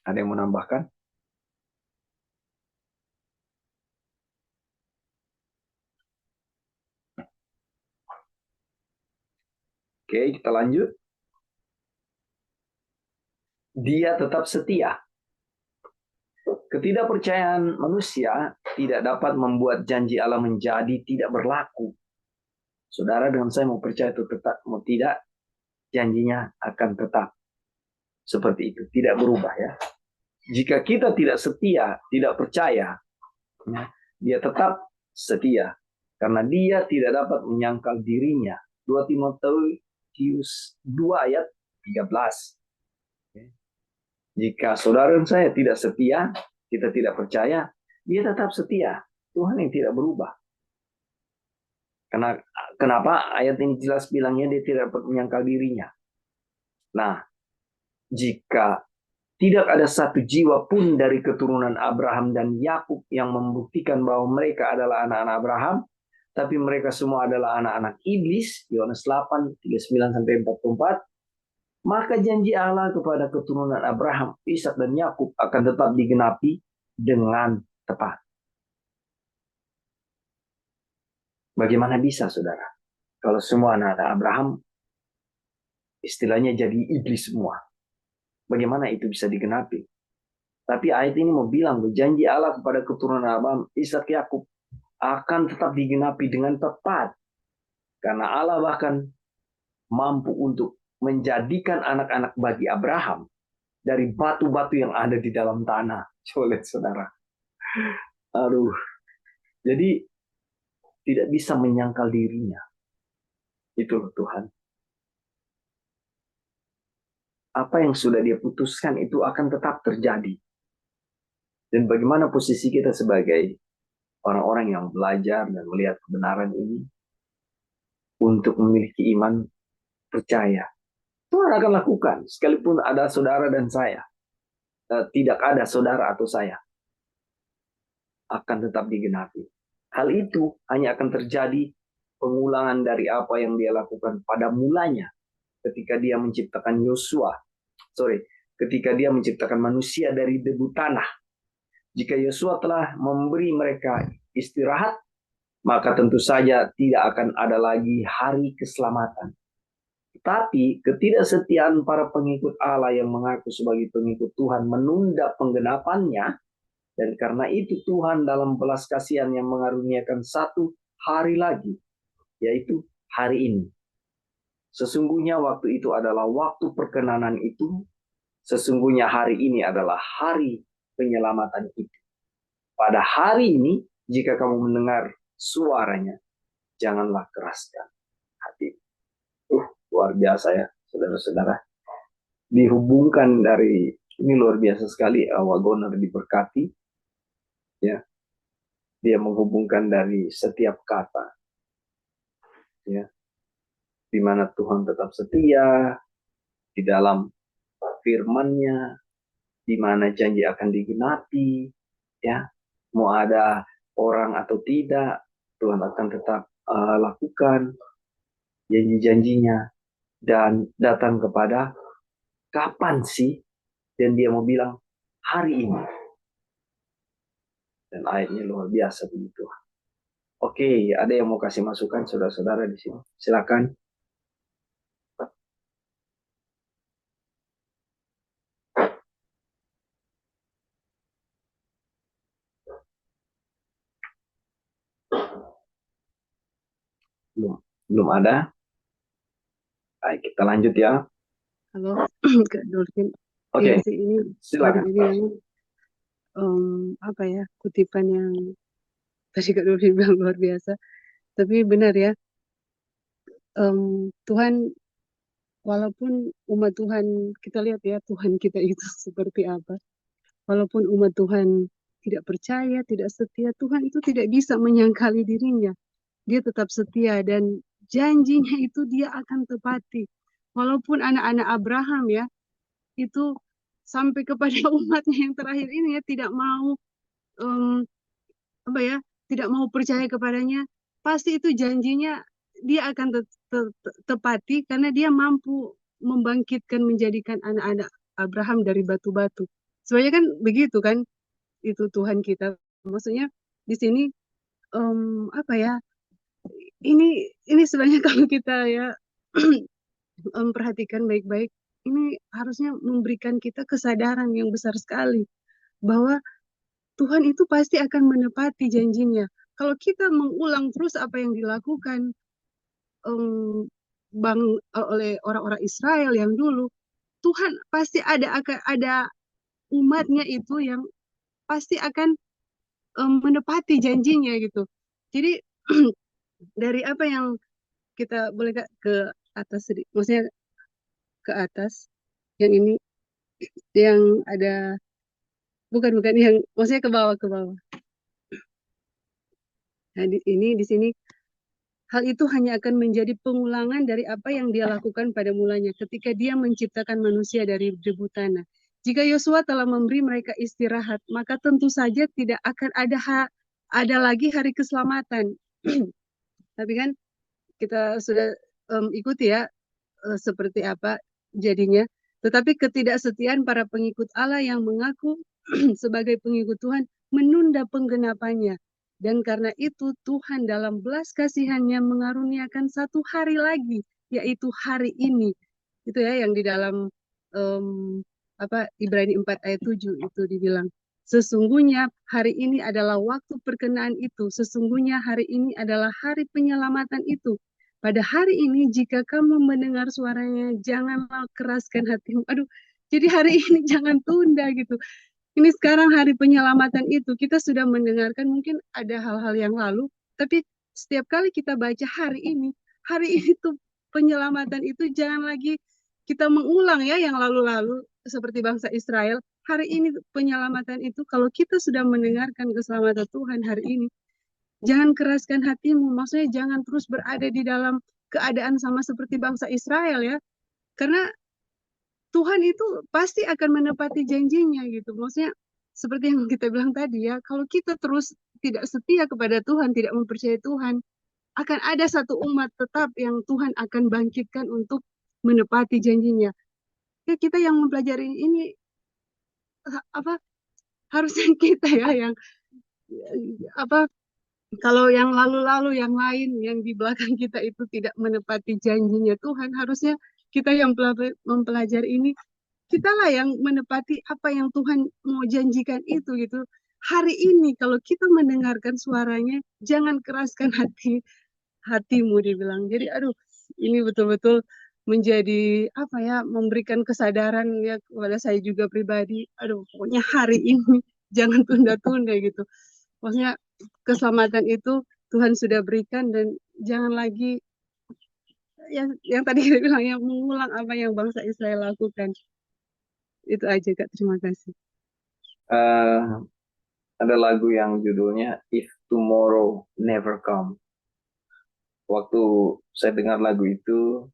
S1: Ada yang menambahkan? Oke, kita lanjut. Dia tetap setia. Ketidakpercayaan manusia tidak dapat membuat janji Allah menjadi tidak berlaku. Saudara dengan saya mau percaya itu tetap, mau tidak, janjinya akan tetap seperti itu, tidak berubah ya. Jika kita tidak setia, tidak percaya, ya, dia tetap setia karena dia tidak dapat menyangkal dirinya. 2 Timotius 2 ayat 13. Jika saudara dan saya tidak setia, kita tidak percaya, dia tetap setia. Tuhan yang tidak berubah. Kenapa ayat ini jelas bilangnya dia tidak dapat menyangkal dirinya? Nah, jika tidak ada satu jiwa pun dari keturunan Abraham dan Yakub yang membuktikan bahwa mereka adalah anak-anak Abraham, tapi mereka semua adalah anak-anak iblis, Yohanes 8, 39-44, maka janji Allah kepada keturunan Abraham, Ishak dan Yakub akan tetap digenapi dengan tepat. Bagaimana bisa, saudara? Kalau semua anak-anak Abraham, istilahnya jadi iblis semua. Bagaimana itu bisa digenapi? Tapi ayat ini mau bilang, janji Allah kepada keturunan Abraham, Ishak, Yakub akan tetap digenapi dengan tepat. Karena Allah bahkan mampu untuk menjadikan anak-anak bagi Abraham dari batu-batu yang ada di dalam tanah. Coba lihat, saudara. Aduh. Jadi tidak bisa menyangkal dirinya. Itu Tuhan. Apa yang sudah dia putuskan itu akan tetap terjadi. Dan bagaimana posisi kita sebagai orang-orang yang belajar dan melihat kebenaran ini untuk memiliki iman percaya Tuhan akan lakukan. Sekalipun ada saudara dan saya, tidak ada saudara atau saya, akan tetap digenapi. Hal itu hanya akan terjadi pengulangan dari apa yang dia lakukan pada mulanya ketika dia menciptakan ketika dia menciptakan manusia dari debu tanah. Jika Yosua telah memberi mereka istirahat, maka tentu saja tidak akan ada lagi hari keselamatan. Tapi ketidaksetiaan para pengikut Allah yang mengaku sebagai pengikut Tuhan menunda penggenapannya, dan karena itu Tuhan dalam belas kasihan yang mengaruniakan satu hari lagi, yaitu hari ini. Sesungguhnya waktu itu adalah waktu perkenanan itu, sesungguhnya hari ini adalah hari penyelamatan itu. Pada hari ini, jika kamu mendengar suaranya, janganlah keraskan hati. Luar biasa ya, saudara-saudara. Dihubungkan dari, ini luar biasa sekali, Wagoner diberkati. Ya, dia menghubungkan dari setiap kata. Ya, di mana Tuhan tetap setia, di dalam firman-Nya, di mana janji akan digenapi, ya, mau ada orang atau tidak, Tuhan akan tetap lakukan janji-janjinya, dan datang kepada kapan sih, dan dia mau bilang hari ini, dan ayatnya luar biasa begitu. Oke, ada yang mau kasih masukan saudara-saudara di sini? Silakan. Belum ada. Baik, kita lanjut ya.
S2: Halo, Kak Dolphin. Iya
S1: Oke,
S2: sih, ini
S1: silakan.
S2: apa ya, kutipan yang tadi Kak Dolphin bilang luar biasa. Tapi benar ya, Tuhan, walaupun umat Tuhan, kita lihat ya Tuhan kita itu seperti apa. Walaupun umat Tuhan tidak percaya, tidak setia, Tuhan itu tidak bisa menyangkali dirinya. Dia tetap setia dan janjinya itu dia akan tepati. Walaupun anak-anak Abraham ya, itu sampai kepada umatnya yang terakhir ini ya tidak mau em, apa ya, tidak mau percaya kepadanya, pasti itu janjinya dia akan tepati karena dia mampu membangkitkan, menjadikan anak-anak Abraham dari batu-batu. Sebenarnya kan begitu kan, itu Tuhan kita. Maksudnya di sini apa ya? Ini sebenarnya kalau kita ya memperhatikan baik-baik, ini harusnya memberikan kita kesadaran yang besar sekali bahwa Tuhan itu pasti akan menepati janjinya. Kalau kita mengulang terus apa yang dilakukan um, oleh orang-orang Israel yang dulu, Tuhan pasti ada umatnya itu yang pasti akan menepati janjinya gitu. Jadi dari apa yang kita boleh ke atas sedikit, maksudnya ke atas, yang ini yang ada, bukan yang maksudnya ke bawah. Nah, di sini hal itu hanya akan menjadi pengulangan dari apa yang dia lakukan pada mulanya ketika dia menciptakan manusia dari debu tanah. Jika Yosua telah memberi mereka istirahat, maka tentu saja tidak akan ada lagi hari keselamatan. Tapi kan kita sudah ikuti ya seperti apa jadinya. Tetapi ketidaksetiaan para pengikut Allah yang mengaku sebagai pengikut Tuhan menunda penggenapannya. Dan karena itu Tuhan dalam belas kasihannya mengaruniakan satu hari lagi, yaitu hari ini. Itu ya yang di dalam um, Ibrani 4 ayat 7 itu dibilang. Sesungguhnya hari ini adalah waktu perkenaan itu. Sesungguhnya hari ini adalah hari penyelamatan itu. Pada hari ini jika kamu mendengar suaranya, janganlah keraskan hatimu. Aduh, jadi hari ini jangan tunda gitu. Ini sekarang hari penyelamatan itu. Kita sudah mendengarkan mungkin ada hal-hal yang lalu, tapi setiap kali kita baca hari ini tuh penyelamatan itu jangan lagi kita mengulang ya yang lalu-lalu seperti bangsa Israel. Hari ini penyelamatan itu kalau kita sudah mendengarkan keselamatan Tuhan hari ini, jangan keraskan hatimu. Maksudnya jangan terus berada di dalam keadaan sama seperti bangsa Israel ya. Karena Tuhan itu pasti akan menepati janjinya gitu. Maksudnya seperti yang kita bilang tadi ya, kalau kita terus tidak setia kepada Tuhan, tidak mempercayai Tuhan, akan ada satu umat tetap yang Tuhan akan bangkitkan untuk menepati janjinya. Ya, kita yang mempelajari ini apa harusnya kita ya yang apa kalau yang lalu-lalu yang lain yang di belakang kita itu tidak menepati janjinya Tuhan, harusnya kita yang mempelajari ini kitalah yang menepati apa yang Tuhan mau janjikan itu gitu. Hari ini kalau kita mendengarkan suaranya, jangan keraskan hatimu dibilang. Jadi aduh, ini betul-betul menjadi apa ya, memberikan kesadaran ya kepada saya juga pribadi. Aduh, pokoknya hari ini jangan tunda-tunda gitu. Maksudnya keselamatan itu Tuhan sudah berikan dan jangan lagi yang tadi kita bilang ya mengulang apa yang bangsa Israel lakukan. Itu aja Kak, terima kasih.
S1: Eh, ada lagu yang judulnya If Tomorrow Never Come. Waktu saya dengar lagu itu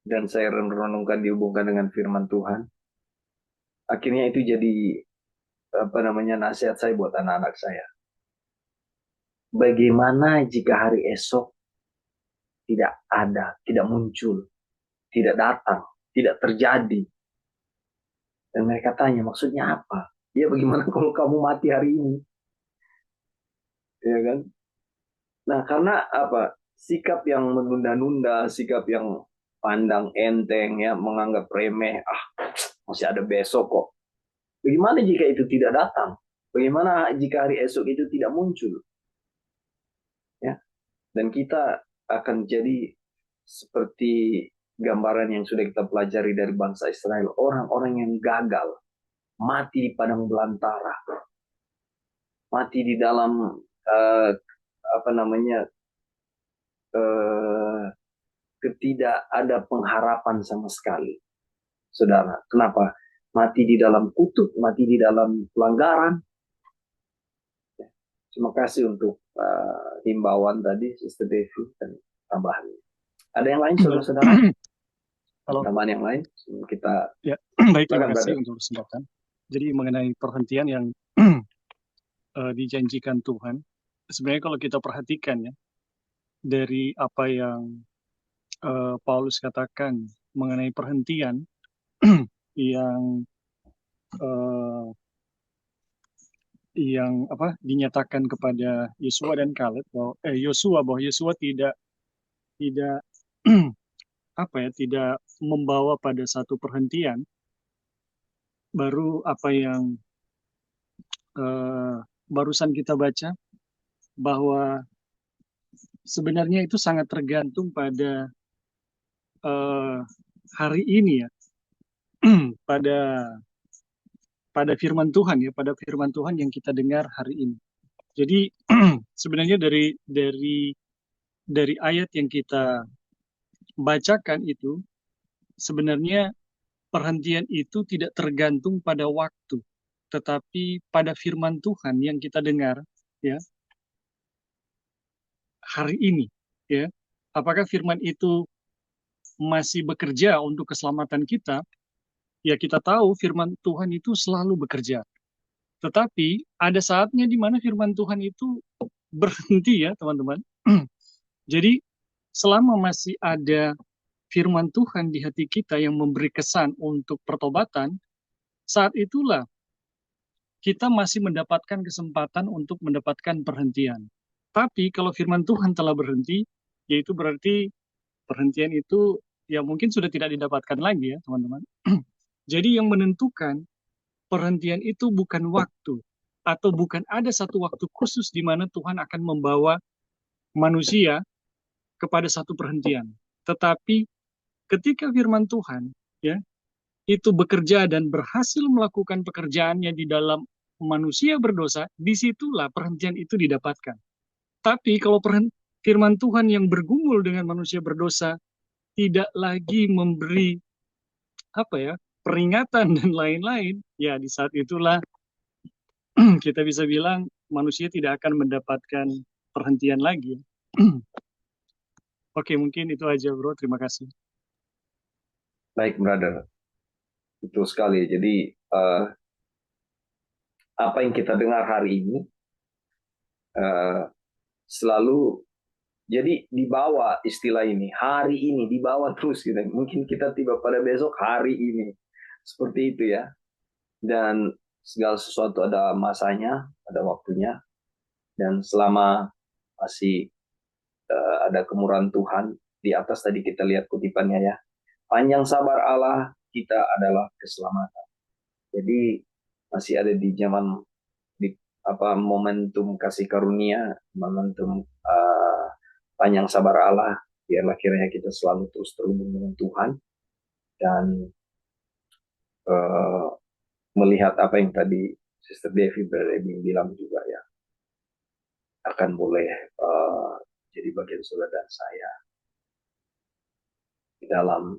S1: dan saya renungkan dihubungkan dengan firman Tuhan, akhirnya itu jadi apa namanya nasihat saya buat anak-anak saya. Bagaimana jika hari esok tidak ada, tidak muncul, tidak datang, tidak terjadi? Dan mereka tanya, maksudnya apa? Ya bagaimana kalau kamu mati hari ini? Ya kan? Nah, karena apa? Sikap yang menunda-nunda, sikap yang pandang enteng, ya, menganggap remeh, masih ada besok kok. Bagaimana jika itu tidak datang? Bagaimana jika hari esok itu tidak muncul? Ya, dan kita akan jadi seperti gambaran yang sudah kita pelajari dari bangsa Israel, orang-orang yang gagal, mati di padang belantara, mati di dalam uh, apa namanya uh, ketidak ada pengharapan sama sekali, saudara. Kenapa? Mati di dalam kutuk, mati di dalam pelanggaran. Terima kasih untuk himbauan tadi, Sister Devi, dan tambahan. Ada yang lain, saudara-saudara?
S3: Halo.
S1: Tambahan yang lain? Kita
S3: ya, baik, terima kasih untuk kesempatan. Jadi mengenai perhentian yang dijanjikan Tuhan, sebenarnya kalau kita perhatikan ya, dari apa yang Paulus katakan mengenai perhentian yang dinyatakan kepada Yosua dan Kaleb bahwa Yosua tidak tidak membawa pada satu perhentian, baru apa yang barusan kita baca bahwa sebenarnya itu sangat tergantung pada hari ini ya, pada firman Tuhan ya, pada firman Tuhan yang kita dengar hari ini. Jadi sebenarnya dari ayat yang kita bacakan itu sebenarnya perhentian itu tidak tergantung pada waktu, tetapi pada firman Tuhan yang kita dengar ya hari ini ya. Apakah firman itu masih bekerja untuk keselamatan kita? Ya, kita tahu firman Tuhan itu selalu bekerja. Tetapi ada saatnya di mana firman Tuhan itu berhenti ya, teman-teman. Jadi selama masih ada firman Tuhan di hati kita yang memberi kesan untuk pertobatan, saat itulah kita masih mendapatkan kesempatan untuk mendapatkan perhentian. Tapi kalau firman Tuhan telah berhenti, yaitu berarti perhentian itu ya mungkin sudah tidak didapatkan lagi ya, teman-teman. Jadi yang menentukan perhentian itu bukan waktu, atau bukan ada satu waktu khusus di mana Tuhan akan membawa manusia kepada satu perhentian. Tetapi ketika firman Tuhan ya itu bekerja dan berhasil melakukan pekerjaannya di dalam manusia berdosa, disitulah perhentian itu didapatkan. Tapi kalau firman Tuhan yang bergumul dengan manusia berdosa tidak lagi memberi peringatan dan lain-lain, ya di saat itulah kita bisa bilang manusia tidak akan mendapatkan perhentian lagi. Oke, mungkin itu aja bro, terima kasih.
S1: Baik, brother. Betul sekali. Jadi apa yang kita dengar hari ini eh, selalu jadi dibawa istilah ini, hari ini dibawa terus gitu. Mungkin kita tiba pada besok hari ini. Seperti itu ya. Dan segala sesuatu ada masanya, ada waktunya. Dan selama masih ada kemurahan Tuhan, di atas tadi kita lihat kutipannya ya. Panjang sabar Allah kita adalah keselamatan. Jadi masih ada di zaman di momentum kasih karunia, momentum panjang sabar Allah. Biarlah kiranya kita selalu terus terhubung dengan Tuhan dan uh, melihat apa yang tadi Sister Devi bilang juga ya, akan boleh jadi bagian saudara dan saya di dalam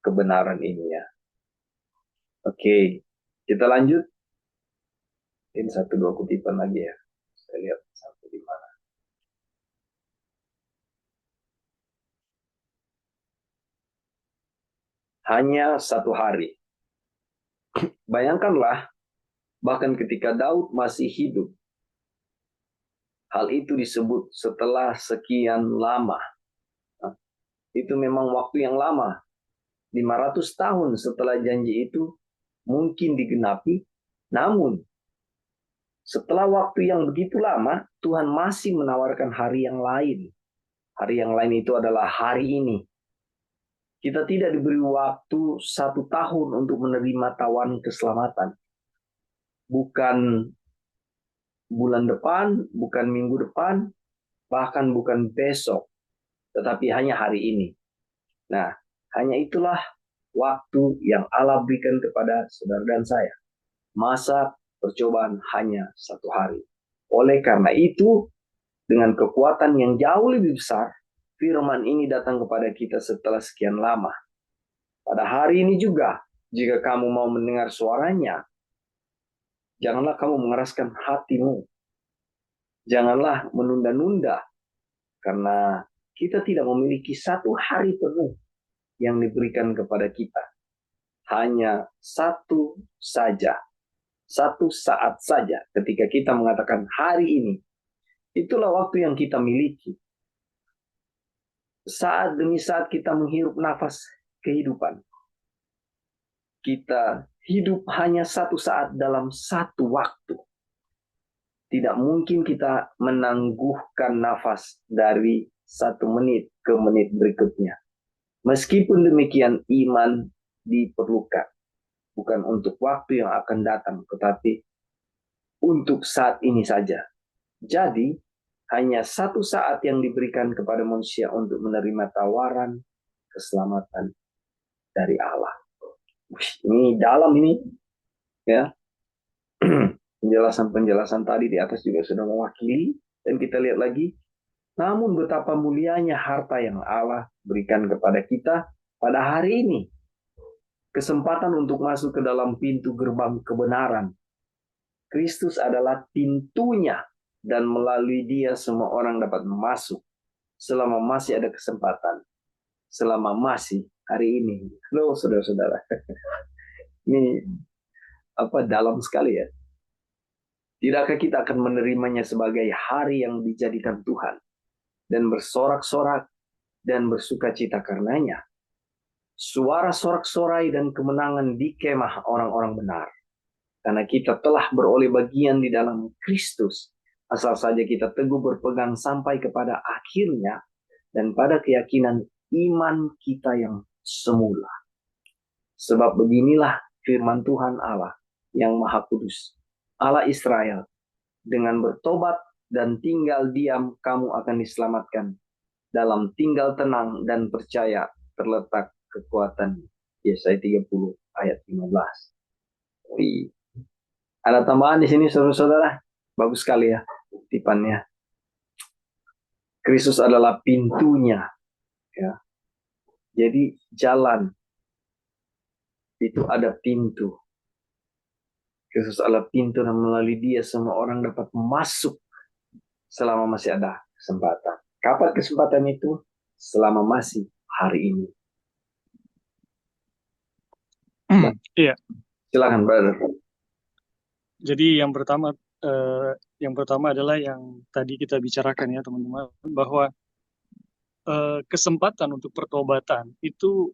S1: kebenaran ini ya. Oke, kita lanjut. Ini satu dua kutipan lagi ya. Saya lihat sampai di mana. Hanya satu hari. Bayangkanlah, bahkan ketika Daud masih hidup, hal itu disebut setelah sekian lama. Nah, itu memang waktu yang lama. 500 tahun setelah janji itu mungkin digenapi. Namun, setelah waktu yang begitu lama, Tuhan masih menawarkan hari yang lain. Hari yang lain itu adalah hari ini. Kita tidak diberi waktu 1 tahun untuk menerima tawaran keselamatan. Bukan bulan depan, bukan minggu depan, bahkan bukan besok, tetapi hanya hari ini. Nah, hanya itulah waktu yang Allah berikan kepada saudara dan saya. Masa percobaan hanya 1 hari. Oleh karena itu, dengan kekuatan yang jauh lebih besar, firman ini datang kepada kita setelah sekian lama. Pada hari ini juga, jika kamu mau mendengar suaranya, janganlah kamu mengeraskan hatimu. Janganlah menunda-nunda, karena kita tidak memiliki 1 hari penuh yang diberikan kepada kita. Hanya satu saja, 1 saat saja ketika kita mengatakan hari ini. Itulah waktu yang kita miliki. Saat demi saat kita menghirup nafas kehidupan. Kita hidup hanya 1 saat dalam 1 waktu. Tidak mungkin kita menangguhkan nafas dari 1 menit ke menit berikutnya. Meskipun demikian, iman diperlukan. Bukan untuk waktu yang akan datang, tetapi untuk saat ini saja. Jadi, hanya 1 saat yang diberikan kepada manusia untuk menerima tawaran keselamatan dari Allah. Ini dalam ini, ya. Penjelasan-penjelasan tadi di atas juga sudah mewakili, dan kita lihat lagi. Namun betapa mulianya harta yang Allah berikan kepada kita pada hari ini. Kesempatan untuk masuk ke dalam pintu gerbang kebenaran. Kristus adalah pintunya, dan melalui Dia semua orang dapat masuk selama masih ada kesempatan, selama masih hari ini. Loh, saudara-saudara, ini dalam sekali ya. Tidakkah kita akan menerimanya sebagai hari yang dijadikan Tuhan dan bersorak-sorak dan bersuka cita karenanya? Suara sorak-sorai dan kemenangan di kemah orang-orang benar. Karena kita telah beroleh bagian di dalam Kristus, asal saja kita teguh berpegang sampai kepada akhirnya dan pada keyakinan iman kita yang semula. Sebab beginilah firman Tuhan Allah yang Maha Kudus, Allah Israel, dengan bertobat dan tinggal diam kamu akan diselamatkan. Dalam tinggal tenang dan percaya terletak kekuatan. Yesaya 30 ayat 15. Wih. Ada tambahan di sini saudara-saudara? Bagus sekali ya tipannya. Kristus adalah pintunya. Ya. Jadi jalan itu ada pintu. Kristus adalah pintu dan melalui Dia semua orang dapat masuk selama masih ada kesempatan. Kapan kesempatan itu? Selama masih hari ini.
S3: Iya,
S1: Silakan, brother.
S3: jadi yang pertama adalah yang tadi kita bicarakan ya teman-teman, bahwa kesempatan untuk pertobatan itu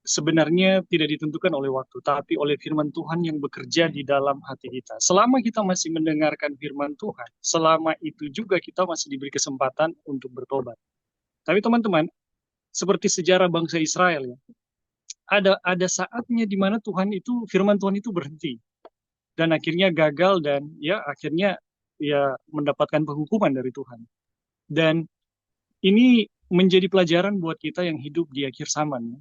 S3: sebenarnya tidak ditentukan oleh waktu, tapi oleh firman Tuhan yang bekerja di dalam hati kita. Selama kita masih mendengarkan firman Tuhan, selama itu juga kita masih diberi kesempatan untuk bertobat. Tapi teman-teman, seperti sejarah bangsa Israel ya, ada saatnya di mana firman Tuhan itu berhenti dan akhirnya gagal dan ya akhirnya ya mendapatkan penghukuman dari Tuhan. Dan ini menjadi pelajaran buat kita yang hidup di akhir zaman. Ya.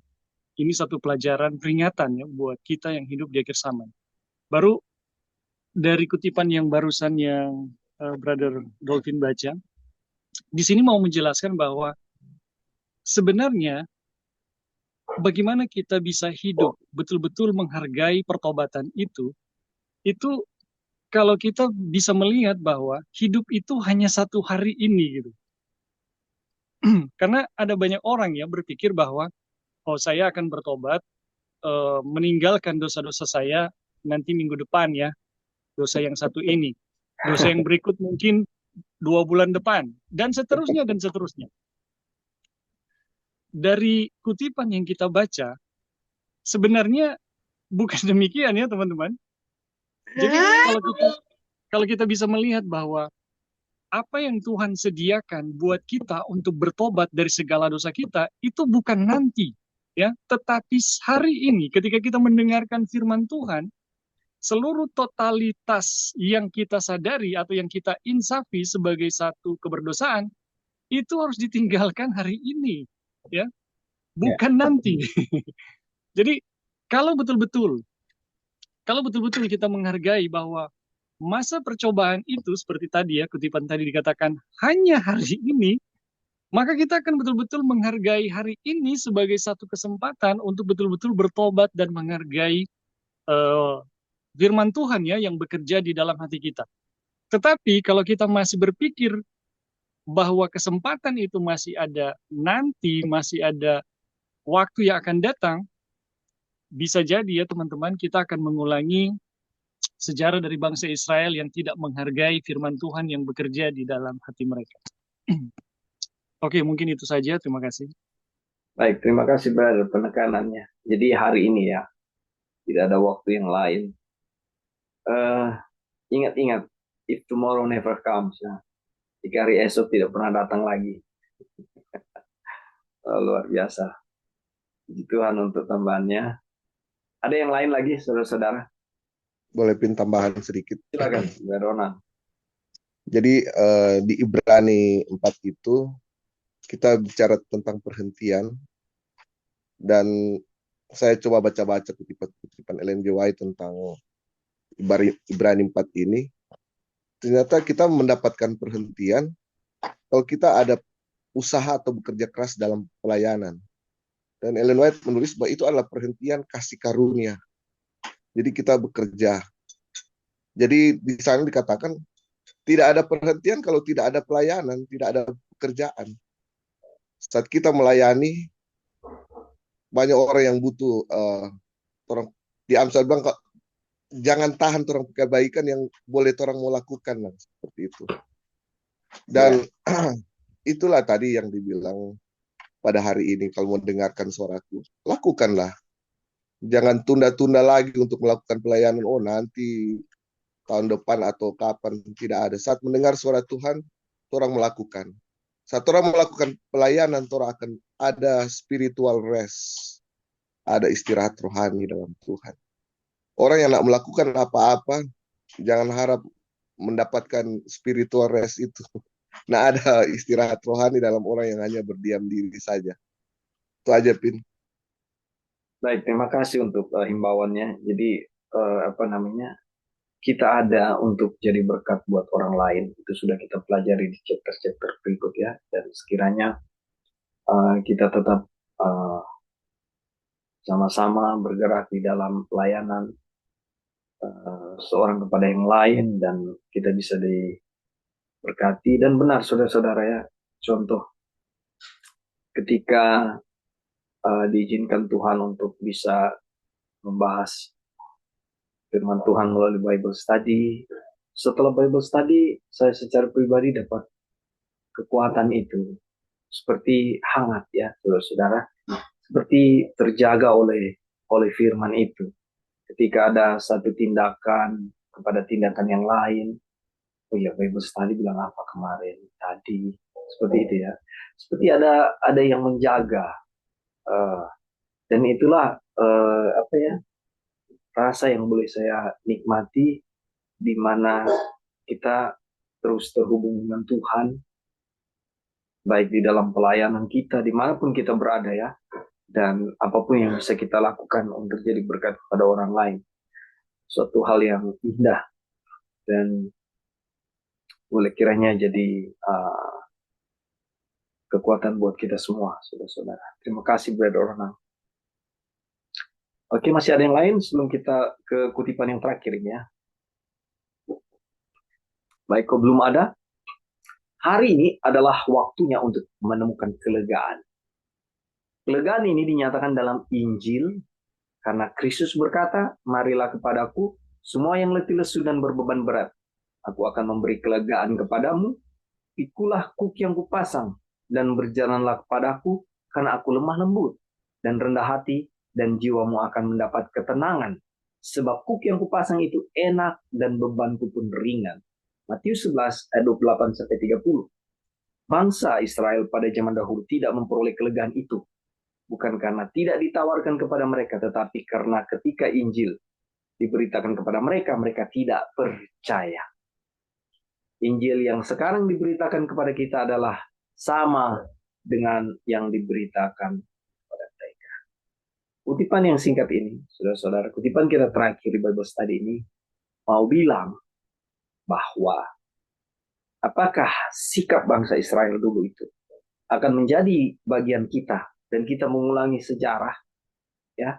S3: Ini satu pelajaran peringatan ya buat kita yang hidup di akhir zaman. Baru dari kutipan yang barusan yang Brother Dolphin baca, di sini mau menjelaskan bahwa sebenarnya bagaimana kita bisa hidup betul-betul menghargai pertobatan itu kalau kita bisa melihat bahwa hidup itu hanya satu hari ini gitu. Karena ada banyak orang ya berpikir bahwa oh saya akan bertobat, meninggalkan dosa-dosa saya nanti minggu depan ya, dosa yang satu ini, dosa yang berikut mungkin 2 bulan depan, dan seterusnya dan seterusnya. Dari kutipan yang kita baca, sebenarnya bukan demikian ya teman-teman. Jadi kalau kita bisa melihat bahwa apa yang Tuhan sediakan buat kita untuk bertobat dari segala dosa kita itu bukan nanti ya, tetapi hari ini ketika kita mendengarkan firman Tuhan, seluruh totalitas yang kita sadari atau yang kita insafi sebagai satu keberdosaan itu harus ditinggalkan hari ini ya, bukan nanti. Jadi kalau betul-betul kita menghargai bahwa masa percobaan itu seperti tadi ya, kutipan tadi dikatakan hanya hari ini, maka kita akan betul-betul menghargai hari ini sebagai satu kesempatan untuk betul-betul bertobat dan menghargai uh, firman Tuhan ya yang bekerja di dalam hati kita. Tetapi kalau kita masih berpikir bahwa kesempatan itu masih ada nanti, masih ada waktu yang akan datang, bisa jadi ya teman-teman kita akan mengulangi sejarah dari bangsa Israel yang tidak menghargai firman Tuhan yang bekerja di dalam hati mereka. Oke, mungkin itu saja. Terima kasih.
S1: Baik, terima kasih, brother, penekanannya. Jadi hari ini ya, tidak ada waktu yang lain. Ingat-ingat, if tomorrow never comes, ya. Jika hari esok tidak pernah datang lagi. Luar biasa. Puji Tuhan untuk tambahannya. Ada yang lain lagi, saudara-saudara?
S4: Boleh pin tambahan sedikit.
S1: Silakan, Verona.
S4: Jadi di Ibrani 4 itu kita bicara tentang perhentian, dan saya coba baca-baca kutipan Ellen G. White tentang Ibrani 4 ini. Ternyata kita mendapatkan perhentian kalau kita ada usaha atau bekerja keras dalam pelayanan. Dan Ellen White menulis bahwa itu adalah perhentian kasih karunia. Jadi kita bekerja. Jadi di sana dikatakan tidak ada perhentian kalau tidak ada pelayanan, tidak ada pekerjaan. Saat kita melayani, banyak orang yang butuh orang di Amsal bilang jangan tahan orang kebaikan yang boleh orang mau lakukan lah, seperti itu. Dan itulah tadi yang dibilang pada hari ini, kalau mau dengarkan suaraku, lakukanlah. Jangan tunda-tunda lagi untuk melakukan pelayanan. Oh nanti tahun depan atau kapan, tidak ada. Saat mendengar suara Tuhan, orang melakukan. Saat orang melakukan pelayanan, orang akan ada spiritual rest, ada istirahat rohani dalam Tuhan. Orang yang nak melakukan apa-apa, jangan harap mendapatkan spiritual rest itu. Nah, ada istirahat rohani dalam orang yang hanya berdiam diri saja. Itu aja, Pin.
S1: Baik, terima kasih untuk himbauannya. Jadi kita ada untuk jadi berkat buat orang lain. Itu sudah kita pelajari di chapter-chapter berikut ya. Dan sekiranya kita tetap sama-sama bergerak di dalam pelayanan seorang kepada yang lain, dan kita bisa diberkati. Dan benar saudara-saudara ya, contoh ketika diizinkan Tuhan untuk bisa membahas firman Tuhan melalui Bible Study. Setelah Bible Study, saya secara pribadi dapat kekuatan itu. Seperti hangat ya, saudara-saudara. Seperti terjaga oleh firman itu. Ketika ada satu tindakan kepada tindakan yang lain, oh ya Bible Study bilang apa kemarin, tadi, seperti itu ya. Seperti ada yang menjaga. Dan itulah apa ya, rasa yang boleh saya nikmati di mana kita terus terhubung dengan Tuhan, baik di dalam pelayanan kita, dimanapun kita berada ya, dan apapun yang bisa kita lakukan untuk jadi berkat kepada orang lain. Suatu hal yang indah, dan boleh kiranya jadi kekuatan buat kita semua, saudara-saudara. Terima kasih, Brother Ronald. Oke, masih ada yang lain sebelum kita ke kutipan yang terakhir ini ya. Baik, kalau belum ada, hari ini adalah waktunya untuk menemukan kelegaan. Kelegaan ini dinyatakan dalam Injil karena Kristus berkata, marilah kepadaku semua yang letih lesu dan berbeban berat. Aku akan memberi kelegaan kepadamu. Pikulah kuk yang kupasang dan berjalanlah kepadaku karena aku lemah lembut dan rendah hati, dan jiwamu akan mendapat ketenangan. Sebab kuk yang kupasang itu enak dan bebanku pun ringan. Matius 11 ayat 28-30. Bangsa Israel pada zaman dahulu tidak memperoleh kelegaan itu. Bukan karena tidak ditawarkan kepada mereka, tetapi karena ketika Injil diberitakan kepada mereka, mereka tidak percaya. Injil yang sekarang diberitakan kepada kita adalah sama dengan yang diberitakan kepada mereka. Kutipan yang singkat ini, saudara-saudara, kutipan kita terakhir di Bible Study ini, mau bilang bahwa apakah sikap bangsa Israel dulu itu akan menjadi bagian kita, dan kita mengulangi sejarah ya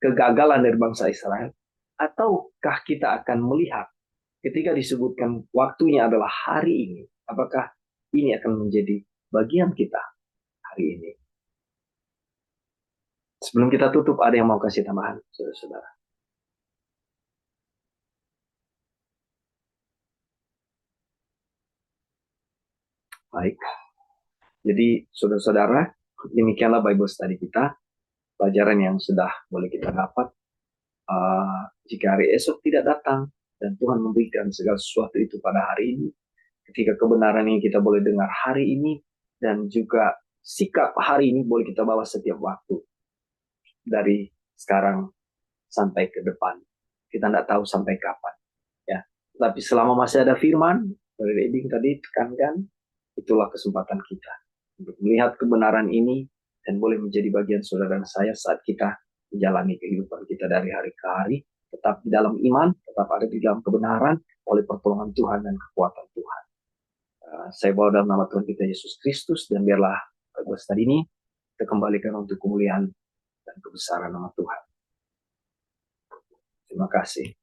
S1: kegagalan dari bangsa Israel, ataukah kita akan melihat ketika disebutkan waktunya adalah hari ini, apakah ini akan menjadi bagian kita hari ini? Sebelum kita tutup, ada yang mau kasih tambahan, saudara-saudara? Baik. Jadi, saudara-saudara, demikianlah Bible Study kita. Pelajaran yang sudah boleh kita dapat. Jika hari esok tidak datang, dan Tuhan memberikan segala sesuatu itu pada hari ini, ketika kebenaran yang kita boleh dengar hari ini, dan juga sikap hari ini boleh kita bawa setiap waktu. Dari sekarang sampai ke depan. Kita tidak tahu sampai kapan. Ya. Tapi selama masih ada firman, dari reading tadi tekankan, itulah kesempatan kita untuk melihat kebenaran ini dan boleh menjadi bagian saudara dan saya saat kita menjalani kehidupan kita dari hari ke hari, tetap di dalam iman, tetap ada di dalam kebenaran oleh pertolongan Tuhan dan kekuatan Tuhan. Saya bawa dalam nama Tuhan kita Yesus Kristus, dan biarlah Bible Study ini kita kembalikan untuk kemuliaan dan kebesaran nama Tuhan. Terima kasih.